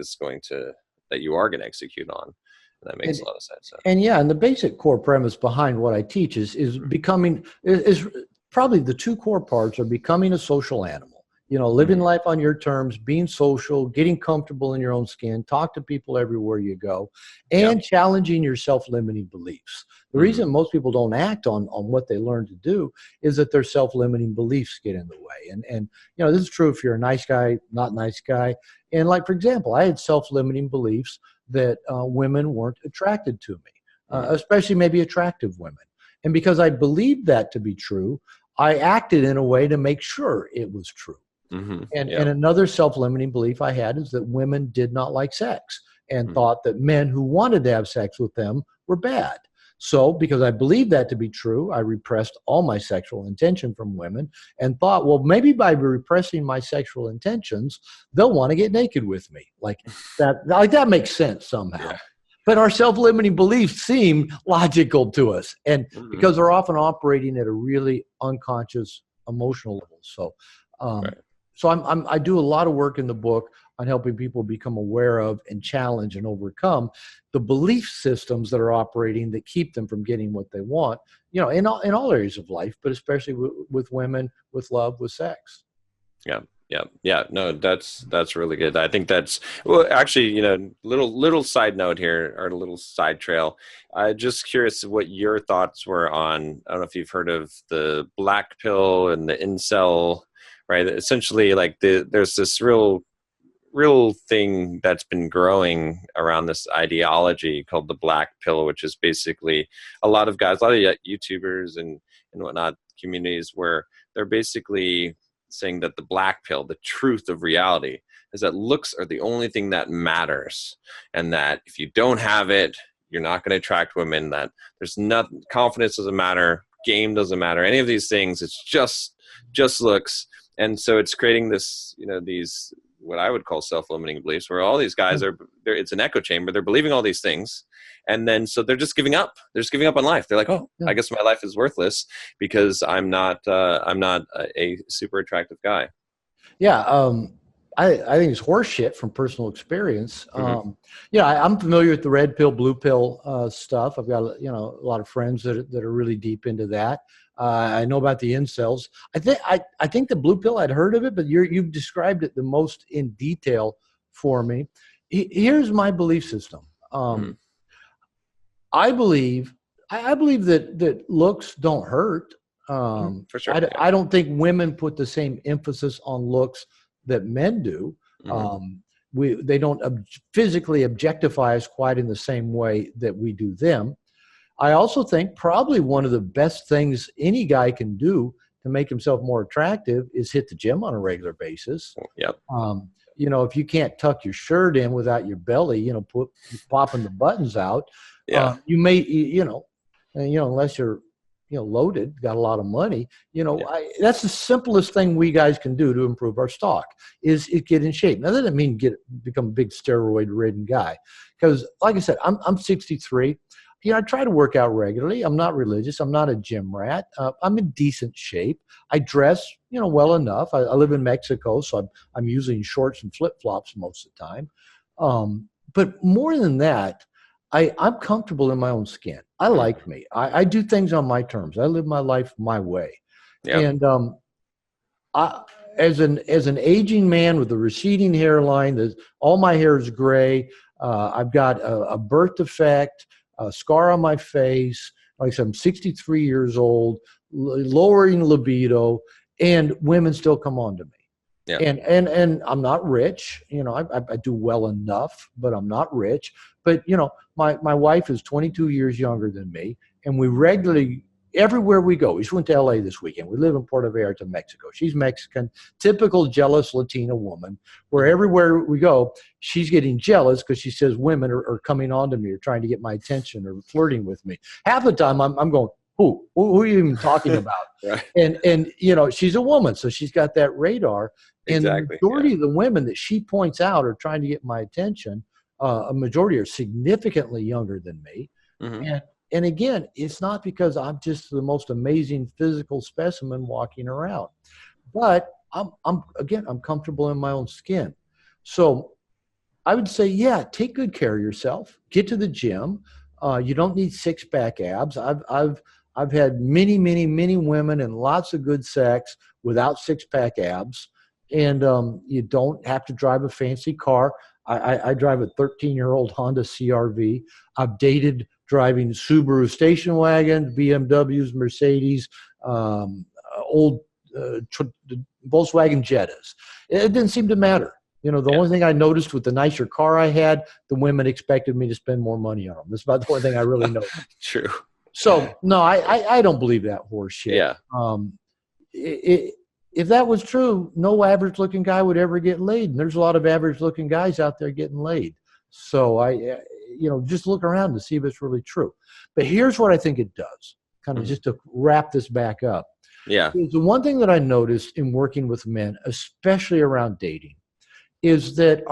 you are going to execute on. And that makes a lot of sense. And the basic core premise behind what I teach is becoming is probably the 2 core parts are becoming a social animal. Living life on your terms, being social, getting comfortable in your own skin, talk to people everywhere you go, and challenging your self-limiting beliefs. The reason most people don't act on what they learn to do is that their self-limiting beliefs get in the way. And this is true if you're a nice guy, not nice guy. And like, for example, I had self-limiting beliefs that women weren't attracted to me, especially maybe attractive women. And because I believed that to be true, I acted in a way to make sure it was true. And another self-limiting belief I had is that women did not like sex, and thought that men who wanted to have sex with them were bad. So because I believed that to be true, I repressed all my sexual intention from women, and thought, well, maybe by repressing my sexual intentions, they'll want to get naked with me. Like that makes sense somehow. Yeah. But our self-limiting beliefs seem logical to us, and because they're often operating at a really unconscious emotional level. So So I do a lot of work in the book on helping people become aware of and challenge and overcome the belief systems that are operating that keep them from getting what they want, in all areas of life, but especially with women, with love, with sex. Yeah. No, that's really good. I think that's, well, actually, little side note here, or a little side trail. I'm just curious what your thoughts were on, I don't know if you've heard of the black pill and the incel, right? Essentially, like there's this real thing that's been growing around this ideology called the black pill, which is basically a lot of guys, a lot of YouTubers and whatnot communities, where they're basically saying that the black pill, the truth of reality, is that looks are the only thing that matters, and that if you don't have it, you're not going to attract women, that there's nothing, confidence doesn't matter, game doesn't matter, any of these things, it's just looks. And so it's creating this, these, what I would call self-limiting beliefs, where all these guys it's an echo chamber. They're believing all these things. And then, so they're just giving up. They're just giving up on life. They're like, I guess my life is worthless because I'm not a super attractive guy. Yeah. I think it's horse shit from personal experience. I'm familiar with the red pill, blue pill stuff. I've got, a lot of friends that are really deep into that. I know about the incels. I think the blue pill, I'd heard of it, but you've described it the most in detail for me. Here's my belief system. I believe I believe that looks don't hurt. For sure. Yeah. I don't think women put the same emphasis on looks that men do. Hmm. They don't physically objectify us quite in the same way that we do them. I also think probably one of the best things any guy can do to make himself more attractive is hit the gym on a regular basis. Yep. If you can't tuck your shirt in without your belly, popping the buttons out, Yeah. you may, unless you're, loaded, got a lot of money, Yeah. that's the simplest thing we guys can do to improve our stock is get in shape. Now, that doesn't mean become a big steroid-ridden guy, because, like I said, I'm 63. I try to work out regularly. I'm not religious. I'm not a gym rat. I'm in decent shape. I dress, well enough. I live in Mexico, so I'm using shorts and flip-flops most of the time. But more than that, I'm comfortable in my own skin. I like me. I do things on my terms. I live my life my way. Yep. And as an aging man with a receding hairline, all my hair is gray. I've got a birth defect, a scar on my face. Like I said, I'm 63 years old, lowering libido, and women still come on to me. Yeah. And I'm not rich. I do well enough, but I'm not rich. But my wife is 22 years younger than me, and we regularly, everywhere we go, we just went to LA this weekend. We live in Puerto Vallarta, Mexico. She's Mexican, typical jealous Latina woman, where everywhere we go, she's getting jealous because she says women are coming on to me or trying to get my attention or flirting with me. Half the time I'm going, who are you even talking about? Right. And she's a woman, so she's got that radar. And Exactly. the majority of the women that she points out are trying to get my attention. A majority are significantly younger than me. Mm-hmm. And again, it's not because I'm just the most amazing physical specimen walking around, but I'm comfortable in my own skin. So I would say, yeah, take good care of yourself. Get to the gym. You don't need six-pack abs. I've had many, many, many women and lots of good sex without six-pack abs. And you don't have to drive a fancy car. I drive a 13-year-old Honda CRV. I've dated driving Subaru station wagons, BMWs, Mercedes, old Volkswagen Jettas. It didn't seem to matter. The only thing I noticed with the nicer car I had, the women expected me to spend more money on them. That's about the only thing I really noticed. True. So, no, I don't believe that horse shit. Yeah. If that was true, no average-looking guy would ever get laid. And there's a lot of average-looking guys out there getting laid. So just look around to see if it's really true. But here's what I think it does, kind of just to wrap this back up. Yeah. The one thing that I noticed in working with men, especially around dating, is that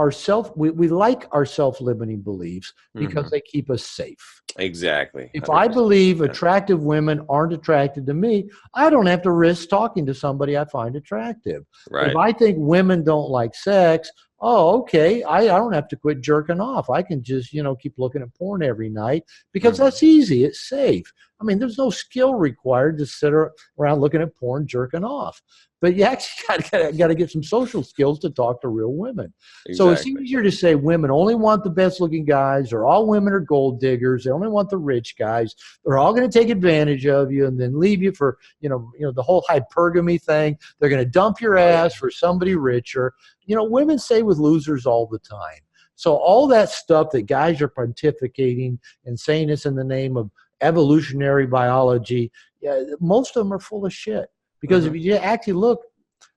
we like our self-limiting beliefs because they keep us safe. Exactly. 100%. If I believe attractive women aren't attracted to me, I don't have to risk talking to somebody I find attractive. Right. If I think women don't like sex, okay, I don't have to quit jerking off. I can just, keep looking at porn every night because that's easy. It's safe. I mean, there's no skill required to sit around looking at porn, jerking off. But you actually got to get some social skills to talk to real women. Exactly. So it's easier to say women only want the best looking guys, or all women are gold diggers. They only want the rich guys. They're all going to take advantage of you and then leave you for, the whole hypergamy thing. They're going to dump your ass for somebody richer. Women stay with losers all the time. So all that stuff that guys are pontificating and saying it's in the name of evolutionary biology, most of them are full of shit. Because if you actually look,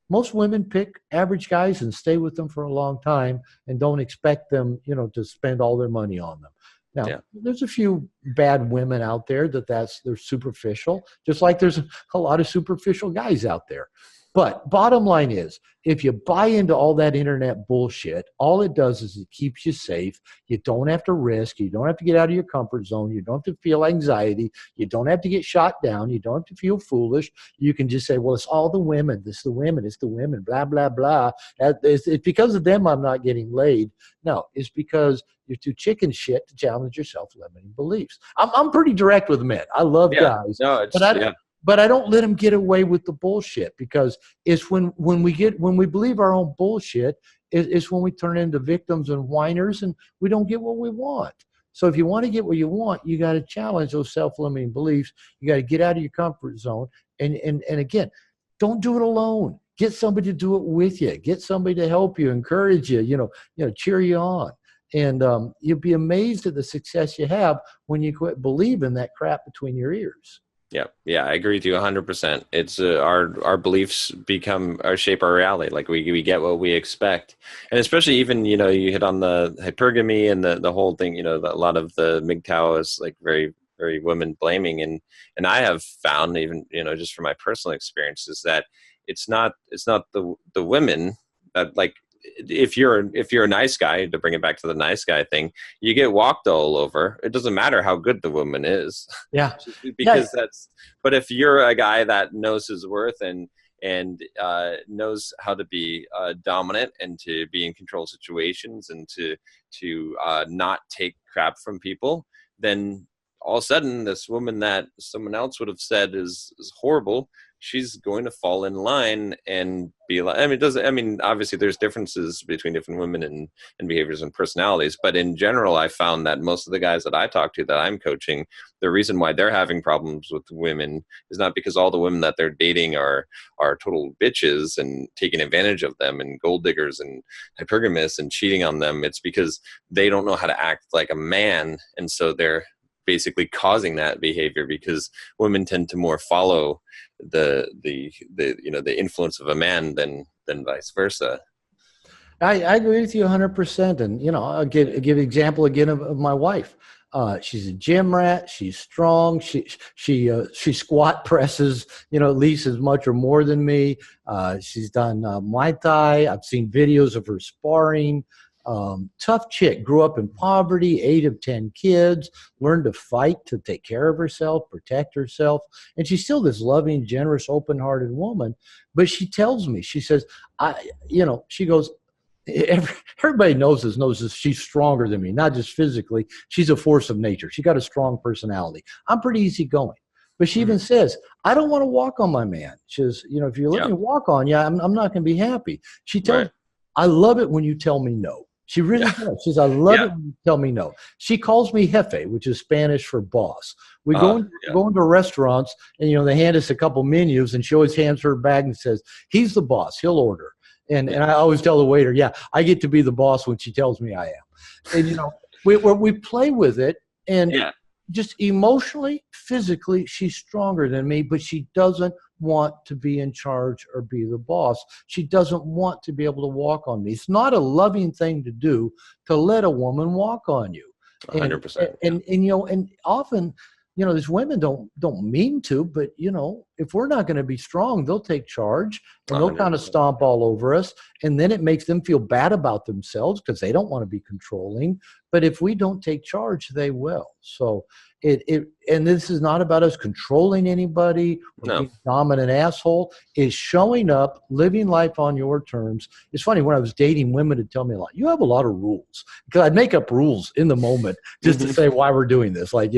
most women pick average guys and stay with them for a long time and don't expect them, to spend all their money on them. Now, there's a few bad women out there they're superficial, just like there's a lot of superficial guys out there. But bottom line is, if you buy into all that internet bullshit, all it does is it keeps you safe. You don't have to risk. You don't have to get out of your comfort zone. You don't have to feel anxiety. You don't have to get shot down. You don't have to feel foolish. You can just say, well, it's all the women. It's the women, blah, blah, blah. It's because of them I'm not getting laid. No, it's because you're too chicken shit to challenge your self-limiting beliefs. I'm pretty direct with men. I love guys. No, but I don't let them get away with the bullshit, because it's when we believe our own bullshit, it's when we turn into victims and whiners and we don't get what we want. So if you want to get what you want, you got to challenge those self-limiting beliefs. You got to get out of your comfort zone. And again, don't do it alone. Get somebody to do it with you. Get somebody to help you, encourage you, cheer you on. And you'll be amazed at the success you have when you quit believing that crap between your ears. Yeah, yeah, I agree with you 100%. It's our beliefs shape our reality. Like we get what we expect, and especially even you hit on the hypergamy and the whole thing. A lot of the MGTOW is like very very women blaming, and I have found even just from my personal experiences that it's not the women that like. If you're a nice guy, to bring it back to the nice guy thing, you get walked all over. It doesn't matter how good the woman is. Yeah. Because but if you're a guy that knows his worth and knows how to be dominant and to be in control situations and to not take crap from people, then all of a sudden this woman that someone else would have said is horrible, she's going to fall in line and be like, obviously there's differences between different women and behaviors and personalities, but in general, I found that most of the guys that I talk to that I'm coaching, the reason why they're having problems with women is not because all the women that they're dating are total bitches and taking advantage of them and gold diggers and hypergamists and cheating on them. It's because they don't know how to act like a man. And so they're basically causing that behavior because women tend to more follow the influence of a man than vice versa. I agree with you 100%. And, I'll give an example again of my wife. She's a gym rat. She's strong. She squat presses, at least as much or more than me. She's done Muay Thai. I've seen videos of her sparring. Tough chick, grew up in poverty, 8 of 10 kids, learned to fight to take care of herself, protect herself. And she's still this loving, generous, open-hearted woman. But she tells me, she says, she goes, everybody knows this, she's stronger than me, not just physically. She's a force of nature. She got a strong personality. I'm pretty easygoing. But she even says, I don't want to walk on my man. She says, if you let me walk on you, I'm not going to be happy. She tells me, I love it when you tell me no. She really does. She says, I love it when you tell me no. She calls me jefe, which is Spanish for boss. We go into restaurants and, they hand us a couple menus and she always hands her bag and says, he's the boss. He'll order. And I always tell the waiter, I get to be the boss when she tells me I am. And, we play with it and just emotionally, physically, she's stronger than me, but she doesn't want to be in charge or be the boss. She doesn't want to be able to walk on me. It's not a loving thing to do to let a woman walk on you. 100%. And often, these women don't mean to, but if we're not going to be strong, they'll take charge and they'll kind of stomp all over us. And then it makes them feel bad about themselves because they don't want to be controlling. But if we don't take charge, they will. So and this is not about us controlling anybody or being a dominant asshole. It's showing up, living life on your terms. It's funny, when I was dating, women would tell me a lot, you have a lot of rules, because I'd make up rules in the moment just to say why we're doing this. Like,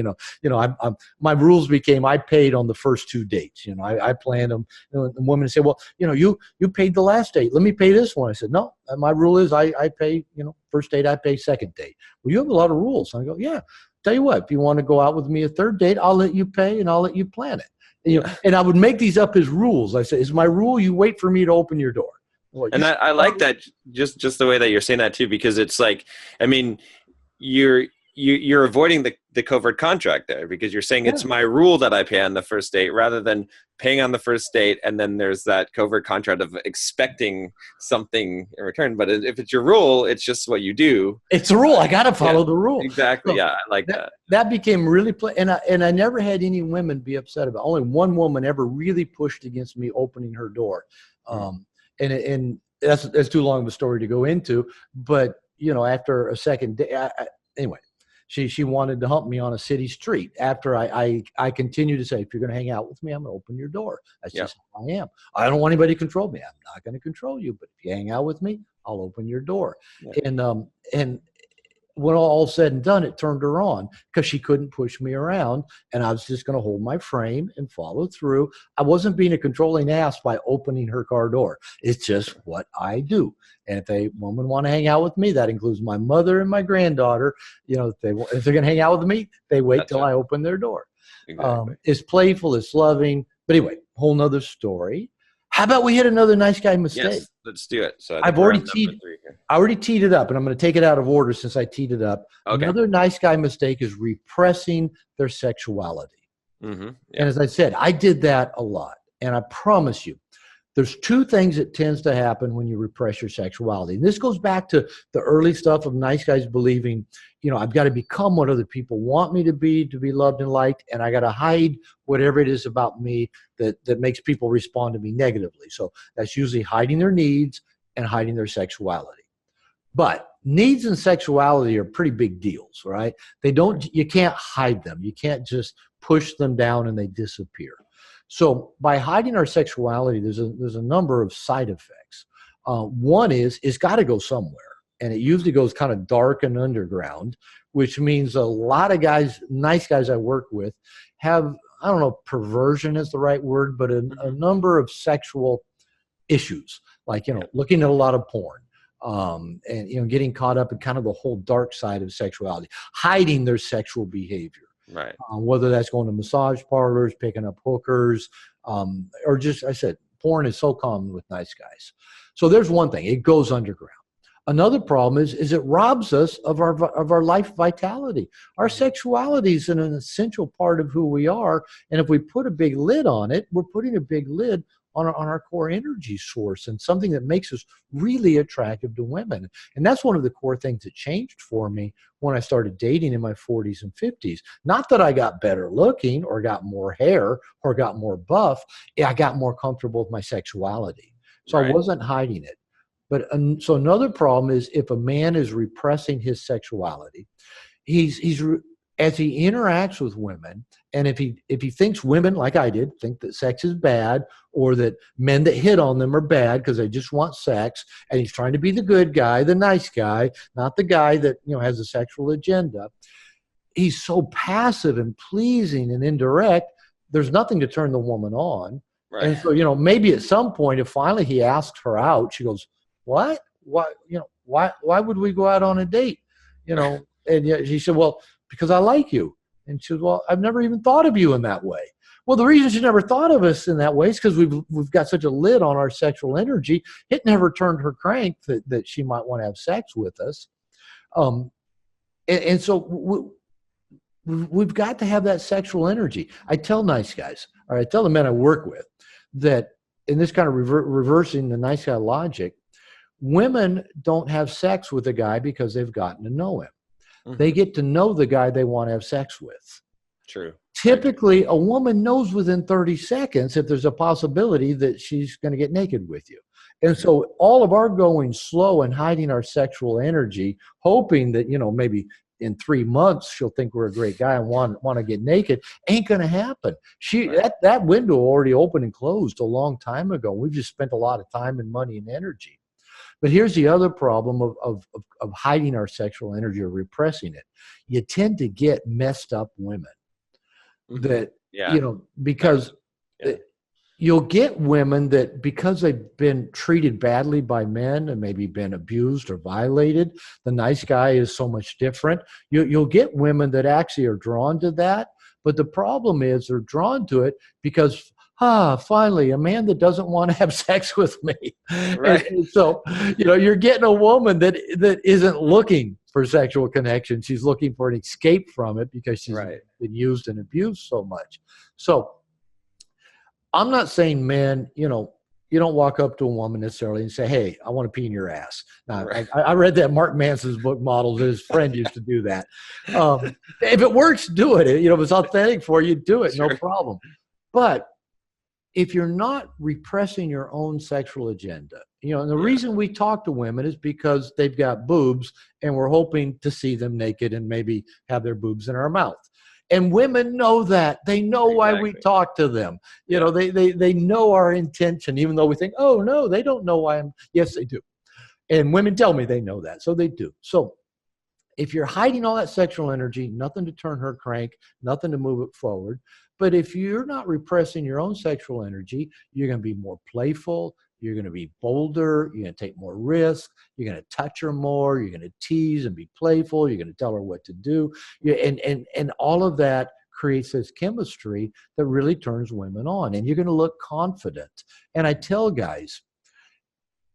my rules became, I paid on the first 2 dates. I planned them. The woman would say, well, you paid the last date. Let me pay this one. I said, no, my rule is I pay, first date, I pay second date. Well, you have a lot of rules. And I go, yeah. Tell you what, if you want to go out with me a third date, I'll let you pay and I'll let you plan it. And I would make these up as rules. I say, is my rule you wait for me to open your door? Well, and I like that, just the way that you're saying that too, because it's like, you're avoiding the covert contract there, because you're saying it's my rule that I pay on the first date, rather than paying on the first date and then there's that covert contract of expecting something in return. But if it's your rule, it's just what you do. It's a rule. I got to follow the rule. Exactly. So I like that. That became really and I never had any women be upset about it. Only one woman ever really pushed against me opening her door. And that's too long of a story to go into. But, after a second day, anyway. She wanted to hump me on a city street after I continue to say, if you're going to hang out with me, I'm going to open your door. That's just how I am. I don't want anybody to control me. I'm not going to control you, but if you hang out with me, I'll open your door. And when all said and done, it turned her on because she couldn't push me around, and I was just going to hold my frame and follow through. I wasn't being a controlling ass by opening her car door. It's just what I do. And if a woman want to hang out with me, that includes my mother and my granddaughter. If they're going to hang out with me, they wait till I open their door. Exactly. It's playful, it's loving. But anyway, whole nother story. How about we hit another nice guy mistake? Yes, let's do it. So I already teed it up, and I'm going to take it out of order since I teed it up. Okay. Another nice guy mistake is repressing their sexuality. Mm-hmm. Yeah. And as I said, I did that a lot. And I promise you, there's two things that tends to happen when you repress your sexuality. And this goes back to the early stuff of nice guys believing, I've got to become what other people want me to be loved and liked, and I got to hide whatever it is about me that makes people respond to me negatively. So that's usually hiding their needs and hiding their sexuality. But needs and sexuality are pretty big deals, right? You can't hide them. You can't just push them down and they disappear. So by hiding our sexuality, there's a number of side effects. One is it's got to go somewhere. And it usually goes kind of dark and underground, which means a lot of guys, nice guys I work with, have, I don't know, perversion is the right word, but a number of sexual issues, like, looking at a lot of porn, and, getting caught up in kind of the whole dark side of sexuality, hiding their sexual behavior. Right. Whether that's going to massage parlors, picking up hookers, or just, I said, porn is so common with nice guys. So there's one thing, it goes underground. Another problem is it robs us of our life vitality. Our sexuality is an essential part of who we are. And if we put a big lid on it, we're putting a big lid on our core energy source and something that makes us really attractive to women. And that's one of the core things that changed for me when I started dating in my 40s and 50s. Not that I got better looking or got more hair or got more buff. I got more comfortable with my sexuality. So I wasn't hiding it. But so another problem is if a man is repressing his sexuality, as he interacts with women, and if he thinks women, like I did, think that sex is bad, or that men that hit on them are bad because they just want sex, and he's trying to be the good guy, the nice guy, not the guy that has a sexual agenda, he's so passive and pleasing and indirect, there's nothing to turn the woman on. Right. And so, maybe at some point, if finally he asks her out, she goes, what? Why, why would we go out on a date? And she said, well, because I like you. And she said, well, I've never even thought of you in that way. Well, the reason she never thought of us in that way is because we've got such a lid on our sexual energy. It never turned her crank that she might want to have sex with us. And so we've got to have that sexual energy. I tell nice guys, or I tell the men I work with, that in this kind of reversing the nice guy logic, women don't have sex with a guy because they've gotten to know him. Mm-hmm. They get to know the guy they want to have sex with. True. Typically, a woman knows within 30 seconds if there's a possibility that she's going to get naked with you. And so all of our going slow and hiding our sexual energy, hoping that, maybe in 3 months she'll think we're a great guy and want to get naked, ain't going to happen. That window already opened and closed a long time ago. We've just spent a lot of time and money and energy. But here's the other problem of hiding our sexual energy or repressing it. You tend to get messed up women that, because you'll get women that because they've been treated badly by men and maybe been abused or violated, the nice guy is so much different. You'll get women that actually are drawn to that. But the problem is they're drawn to it because finally, a man that doesn't want to have sex with me. Right. And so, you're getting a woman that isn't looking for sexual connection. She's looking for an escape from it because she's been used and abused so much. So I'm not saying men, you don't walk up to a woman necessarily and say, hey, I want to pee in your ass. Now, I read that Mark Manson's book Models. His friend used to do that. If it works, do it. If it's authentic for you, do it. Sure. No problem. But if you're not repressing your own sexual agenda, and the reason we talk to women is because they've got boobs and we're hoping to see them naked and maybe have their boobs in our mouth. And women know that. They know why we talk to them. They know our intention, even though we think, oh, no, they don't know why I'm. Yes, they do. And women tell me they know that. So they do. So If you're hiding all that sexual energy, nothing to turn her crank, nothing to move it forward. But if you're not repressing your own sexual energy, you're going to be more playful. You're going to be bolder. You're going to take more risks. You're going to touch her more. You're going to tease and be playful. You're going to tell her what to do. And all of that creates this chemistry that really turns women on. And you're going to look confident. And I tell guys,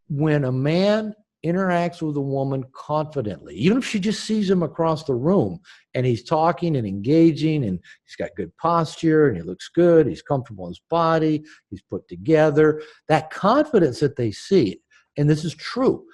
when a man interacts with a woman confidently, even if she just sees him across the room and he's talking and engaging and he's got good posture and he looks good, he's comfortable in his body, he's put together, that confidence that they see, and this is true,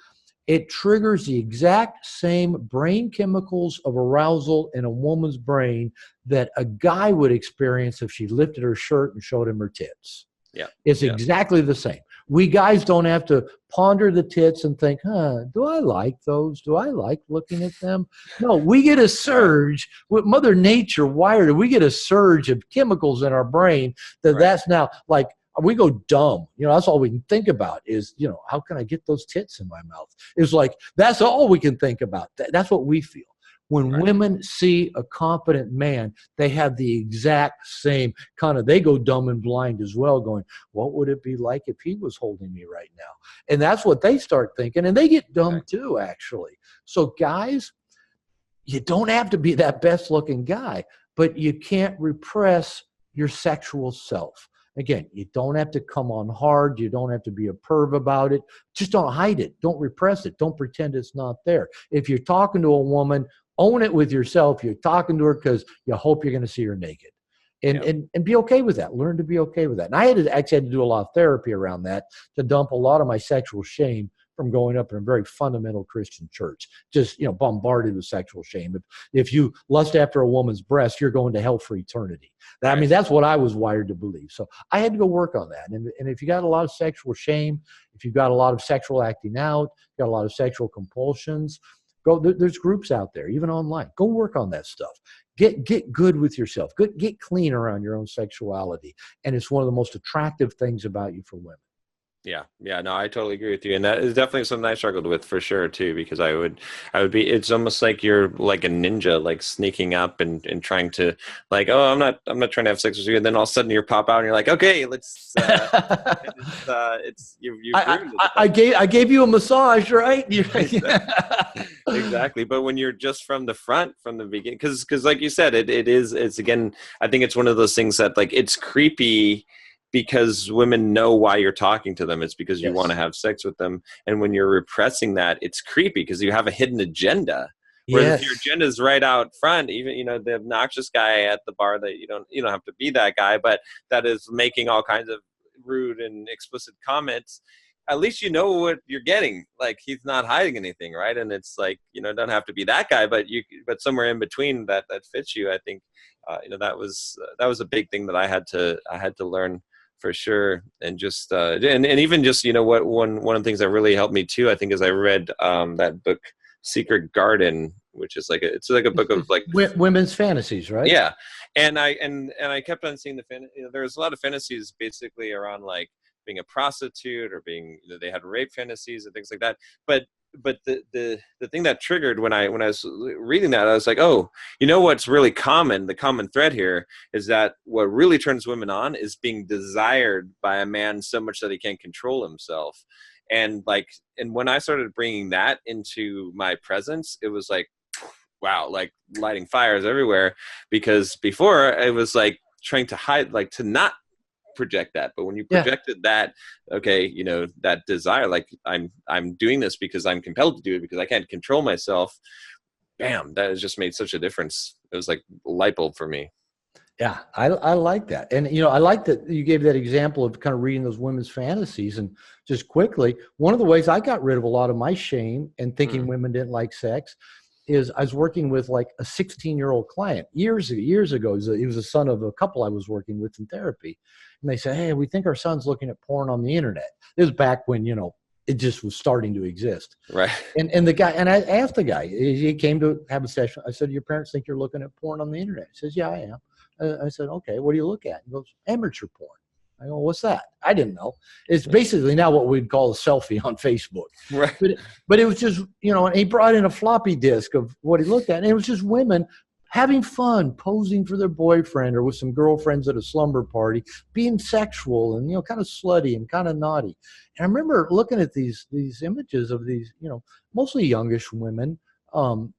it triggers the exact same brain chemicals of arousal in a woman's brain that a guy would experience if she lifted her shirt and showed him her tits. Yeah. It's exactly the same. We guys don't have to ponder the tits and think, do I like those? Do I like looking at them? No, we get a surge. With Mother Nature wired, we get a surge of chemicals in our brain that's now like, we go dumb. That's all we can think about is, how can I get those tits in my mouth? It's like, that's all we can think about. That's what we feel. When women see a confident man, they have the exact same kind of, they go dumb and blind as well, going, what would it be like if he was holding me right now? And that's what they start thinking, and they get dumb too, actually. So guys, you don't have to be that best looking guy, but you can't repress your sexual self. Again, you don't have to come on hard. You don't have to be a perv about it. Just don't hide it. Don't repress it. Don't pretend it's not there. If you're talking to a woman, own it with yourself. You're talking to her because you hope you're going to see her naked. And be okay with that. Learn to be okay with that. And I actually had to do a lot of therapy around that to dump a lot of my sexual shame from going up in a very fundamental Christian church, just, bombarded with sexual shame. If you lust after a woman's breast, you're going to hell for eternity. I mean, that's what I was wired to believe. So I had to go work on that. And if you got a lot of sexual shame, if you've got a lot of sexual acting out, got a lot of sexual compulsions, there's groups out there, even online. Go work on that stuff. Get good with yourself. Get clean around your own sexuality. And it's one of the most attractive things about you for women. Yeah, no, I totally agree with you. And that is definitely something I struggled with for sure too, because I would be, it's almost like you're like a ninja, like sneaking up and trying to like, oh, I'm not trying to have sex with you. And then all of a sudden you pop out and you're like, okay, let's, you've ruined it. I gave you a massage, right? Exactly. But when you're just from the front, from the beginning, because like you said, it's again, I think it's one of those things that like, it's creepy because women know why you're talking to them. It's because you want to have sex with them. And when you're repressing that, it's creepy because you have a hidden agenda. Whereas if your agenda is right out front, even, the obnoxious guy at the bar that you don't have to be that guy, but that is making all kinds of rude and explicit comments, at least you know what you're getting. Like, he's not hiding anything, right? And it's like, don't have to be that guy, but somewhere in between that fits you. I think, that was a big thing that I had to learn for sure. And just and even just what one of the things that really helped me too, I think, is I read that book Secret Garden, which is it's like a book of like women's fantasies, right? Yeah. And I kept on seeing there's a lot of fantasies basically around like being a prostitute or being, they had rape fantasies and things like that. But the thing that triggered when I was reading that, I was like, oh, what's really common, the common thread here is that what really turns women on is being desired by a man so much that he can't control himself. And when I started bringing that into my presence, it was like, wow, like lighting fires everywhere, because before it was like trying to hide, like to not project that. But when you projected that, okay, that desire, like I'm doing this because I'm compelled to do it because I can't control myself. Bam, that has just made such a difference. It was like a light bulb for me. Yeah, I like that. And, I like that you gave that example of kind of reading those women's fantasies. And just quickly, one of the ways I got rid of a lot of my shame and thinking women didn't like sex is I was working with like a 16-year-old client years ago. He was a son of a couple I was working with in therapy. And they said, hey, we think our son's looking at porn on the internet. This was back when, it just was starting to exist. Right. And the guy, and I asked the guy, he came to have a session. I said, your parents think you're looking at porn on the internet? He says, yeah, I am. I said, okay, what do you look at? He goes, amateur porn. I go, what's that? I didn't know. It's basically now what we'd call a selfie on Facebook. Right. But it was just, and he brought in a floppy disk of what he looked at. And it was just women having fun, posing for their boyfriend or with some girlfriends at a slumber party, being sexual and, kind of slutty and kind of naughty. And I remember looking at these images of these, mostly youngish women. And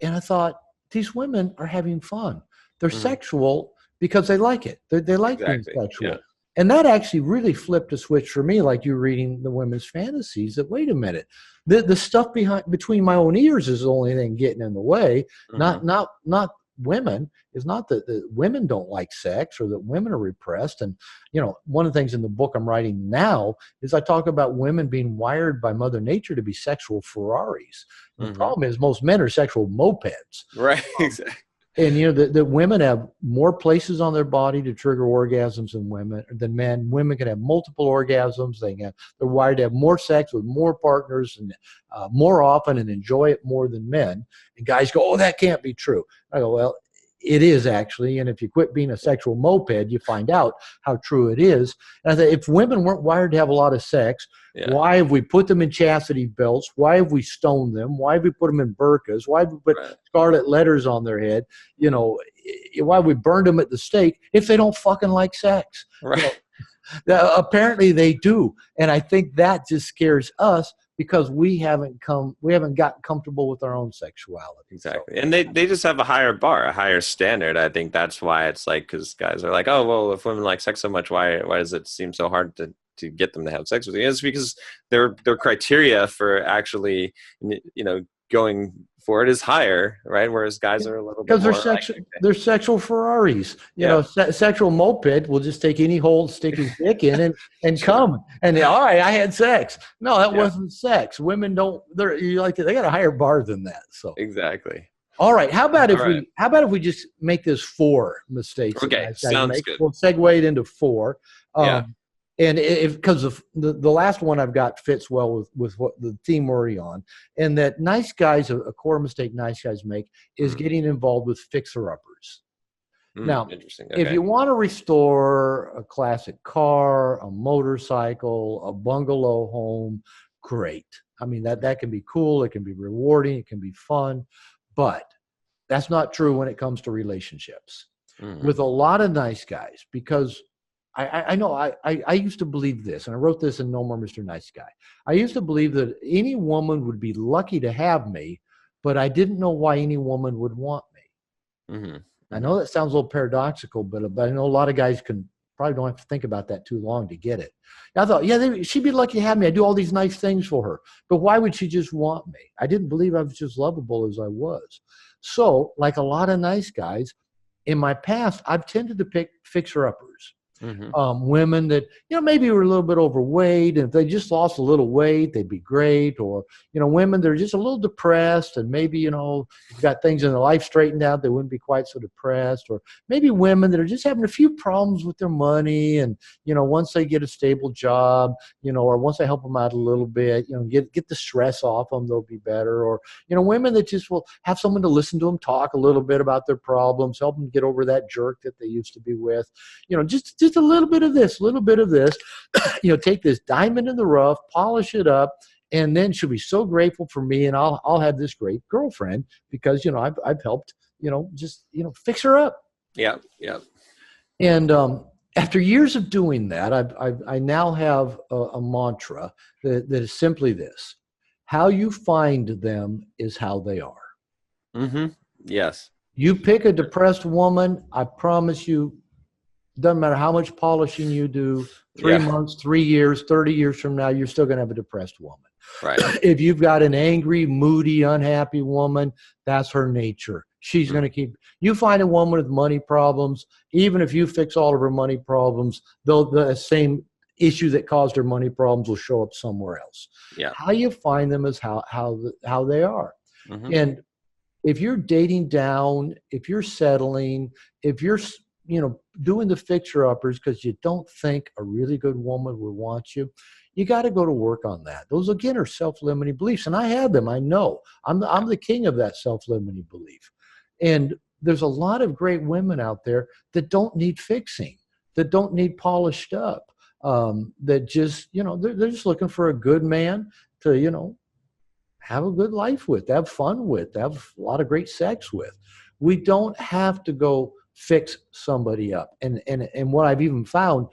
I thought, these women are having fun. They're sexual because they like it. They like being sexual. Yeah. And that actually really flipped a switch for me, like you're reading the women's fantasies, that wait a minute, the stuff between my own ears is the only thing getting in the way, not women. It's not that women don't like sex or that women are repressed. And, one of the things in the book I'm writing now is I talk about women being wired by Mother Nature to be sexual Ferraris. The problem is most men are sexual mopeds. Right, exactly. And the women have more places on their body to trigger orgasms than men. Women can have multiple orgasms. They're wired to have more sex with more partners and more often and enjoy it more than men. And guys go, "Oh, that can't be true." I go, "Well, it is actually. And if you quit being a sexual moped, you find out how true it is." And I think if women weren't wired to have a lot of sex, why have we put them in chastity belts? Why have we stoned them? Why have we put them in burqas? Why have we put scarlet letters on their head? Why have we burned them at the stake if they don't fucking like sex? Right. Apparently they do. And I think that just scares us because we haven't gotten comfortable with our own sexuality. Exactly. And they just have a higher bar, a higher standard. I think that's why it's like, because guys are like, oh, well, if women like sex so much, why does it seem so hard to get them to have sex with you? It's because their criteria for actually, going for it is higher, right? Whereas guys are a little bit more they're sexual Ferraris. Sexual moped will just take any hole, stick his dick in and come. And all right, I had sex. No, that wasn't sex. Women don't. They got a higher bar than that. So exactly. All right. How about if we just make this 4 mistakes? Okay, sounds good. We'll segue it into 4. And because the last one I've got fits well with what the theme we're already on, and that nice guys, a core mistake nice guys make is getting involved with fixer-uppers. Now, interesting. Okay. If you want to restore a classic car, a motorcycle, a bungalow home, great. I mean, that can be cool. It can be rewarding. It can be fun. But that's not true when it comes to relationships. With a lot of nice guys, because I know I used to believe this, and I wrote this in No More Mr. Nice Guy. I used to believe that any woman would be lucky to have me, but I didn't know why any woman would want me. I know that sounds a little paradoxical, but I know a lot of guys probably don't have to think about that too long to get it. And I thought, she'd be lucky to have me. I do all these nice things for her, but why would she just want me? I didn't believe I was just lovable as I was. So, like a lot of nice guys, in my past, I've tended to pick fixer-uppers. Women that, maybe were a little bit overweight, and if they just lost a little weight, they'd be great. Or, women that are just a little depressed, and maybe, got things in their life straightened out, they wouldn't be quite so depressed. Or maybe women that are just having a few problems with their money, and, once they get a stable job, or once I help them out a little bit, get the stress off them, they'll be better. Or, women that just will have someone to listen to them talk a little bit about their problems, help them get over that jerk that they used to be with, just a little bit of this, take this diamond in the rough, polish it up, and then she'll be so grateful for me, and I'll have this great girlfriend because I've helped fix her up. Yeah. And after years of doing that, I now have a mantra that is simply this: how you find them is how they are. Yes. You pick a depressed woman, I promise you. Doesn't matter how much polishing you do, 3 months, 3 years, 30 years from now, you're still going to have a depressed woman. Right. If you've got an angry, moody, unhappy woman, that's her nature. She's going to keep. You find a woman with money problems, even if you fix all of her money problems, the same issue that caused her money problems will show up somewhere else. Yeah. How you find them is how they are. And if you're dating down, if you're settling, if you're doing the fixer-uppers because you don't think a really good woman would want you, you got to go to work on that. Those, again, are self-limiting beliefs, and I have them. I know. I'm the king of that self-limiting belief. And there's a lot of great women out there that don't need fixing. that don't need polished up, that just, they're just looking for a good man to, have a good life with, have fun with, have a lot of great sex with. We don't have to go fix somebody up. And what I've even found,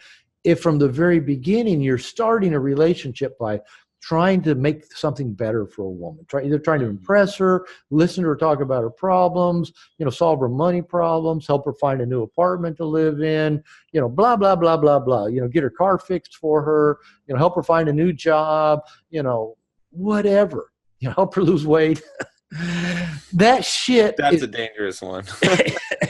if from the very beginning you're starting a relationship by trying to make something better for a woman, either trying to impress her, listen to her talk about her problems, solve her money problems, help her find a new apartment to live in, blah, blah, blah, blah, blah, get her car fixed for her, help her find a new job, whatever, help her lose weight. That shit That's a dangerous one.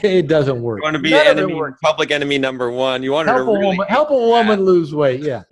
It doesn't work. You want to be None of it works. public enemy number one. You want her to really help a woman lose weight. Yeah.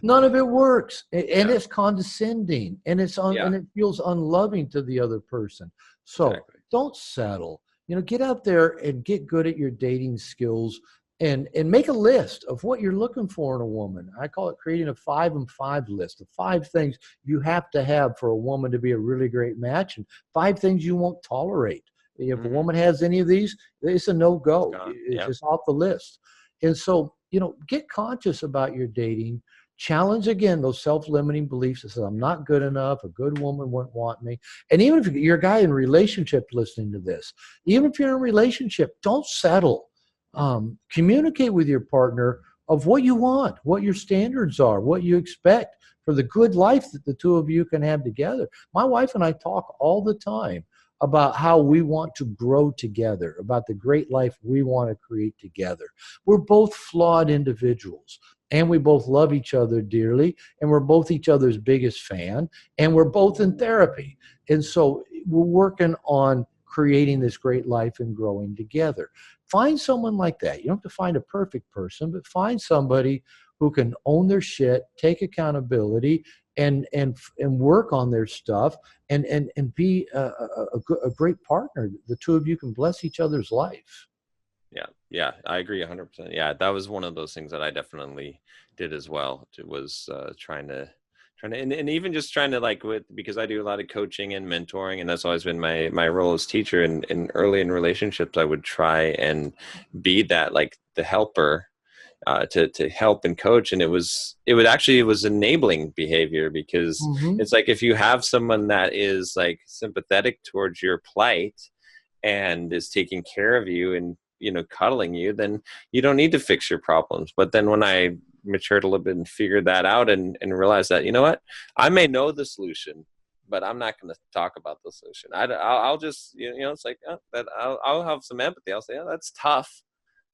None of it works, and it's condescending, and and it feels unloving to the other person. So don't settle. Get out there and get good at your dating skills, and make a list of what you're looking for in a woman. I call it creating a 5 and 5 list of 5 things you have to have for a woman to be a really great match, and 5 things you won't tolerate. If a woman has any of these, it's a no-go. It's just off the list. And so, get conscious about your dating. Challenge again those self-limiting beliefs that says I'm not good enough, a good woman wouldn't want me. And even if you're a guy in a relationship listening to this, even if you're in a relationship, don't settle. Communicate with your partner of what you want, what your standards are, what you expect for the good life that the two of you can have together. My wife and I talk all the time about how we want to grow together, about the great life we want to create together. We're both flawed individuals, and we both love each other dearly, and we're both each other's biggest fan, and we're both in therapy. And so we're working on creating this great life and growing together. Find someone like that. You don't have to find a perfect person, but find somebody who can own their shit, take accountability, and work on their stuff, and be a great partner. The two of you can bless each other's life. Yeah, I agree 100%. Yeah, that was one of those things that I definitely did as well. It was trying to, and even just trying to because I do a lot of coaching and mentoring, and that's always been my role as teacher. And early in relationships, I would try and be that, the helper, to help and coach. And it was enabling behavior, because it's if you have someone that is sympathetic towards your plight and is taking care of you and cuddling you, then you don't need to fix your problems. But then when I matured a little bit and figured that out and realized that, what, I may know the solution, but I'm not going to talk about the solution. I'll just, it's that I'll have some empathy. I'll say, oh, that's tough.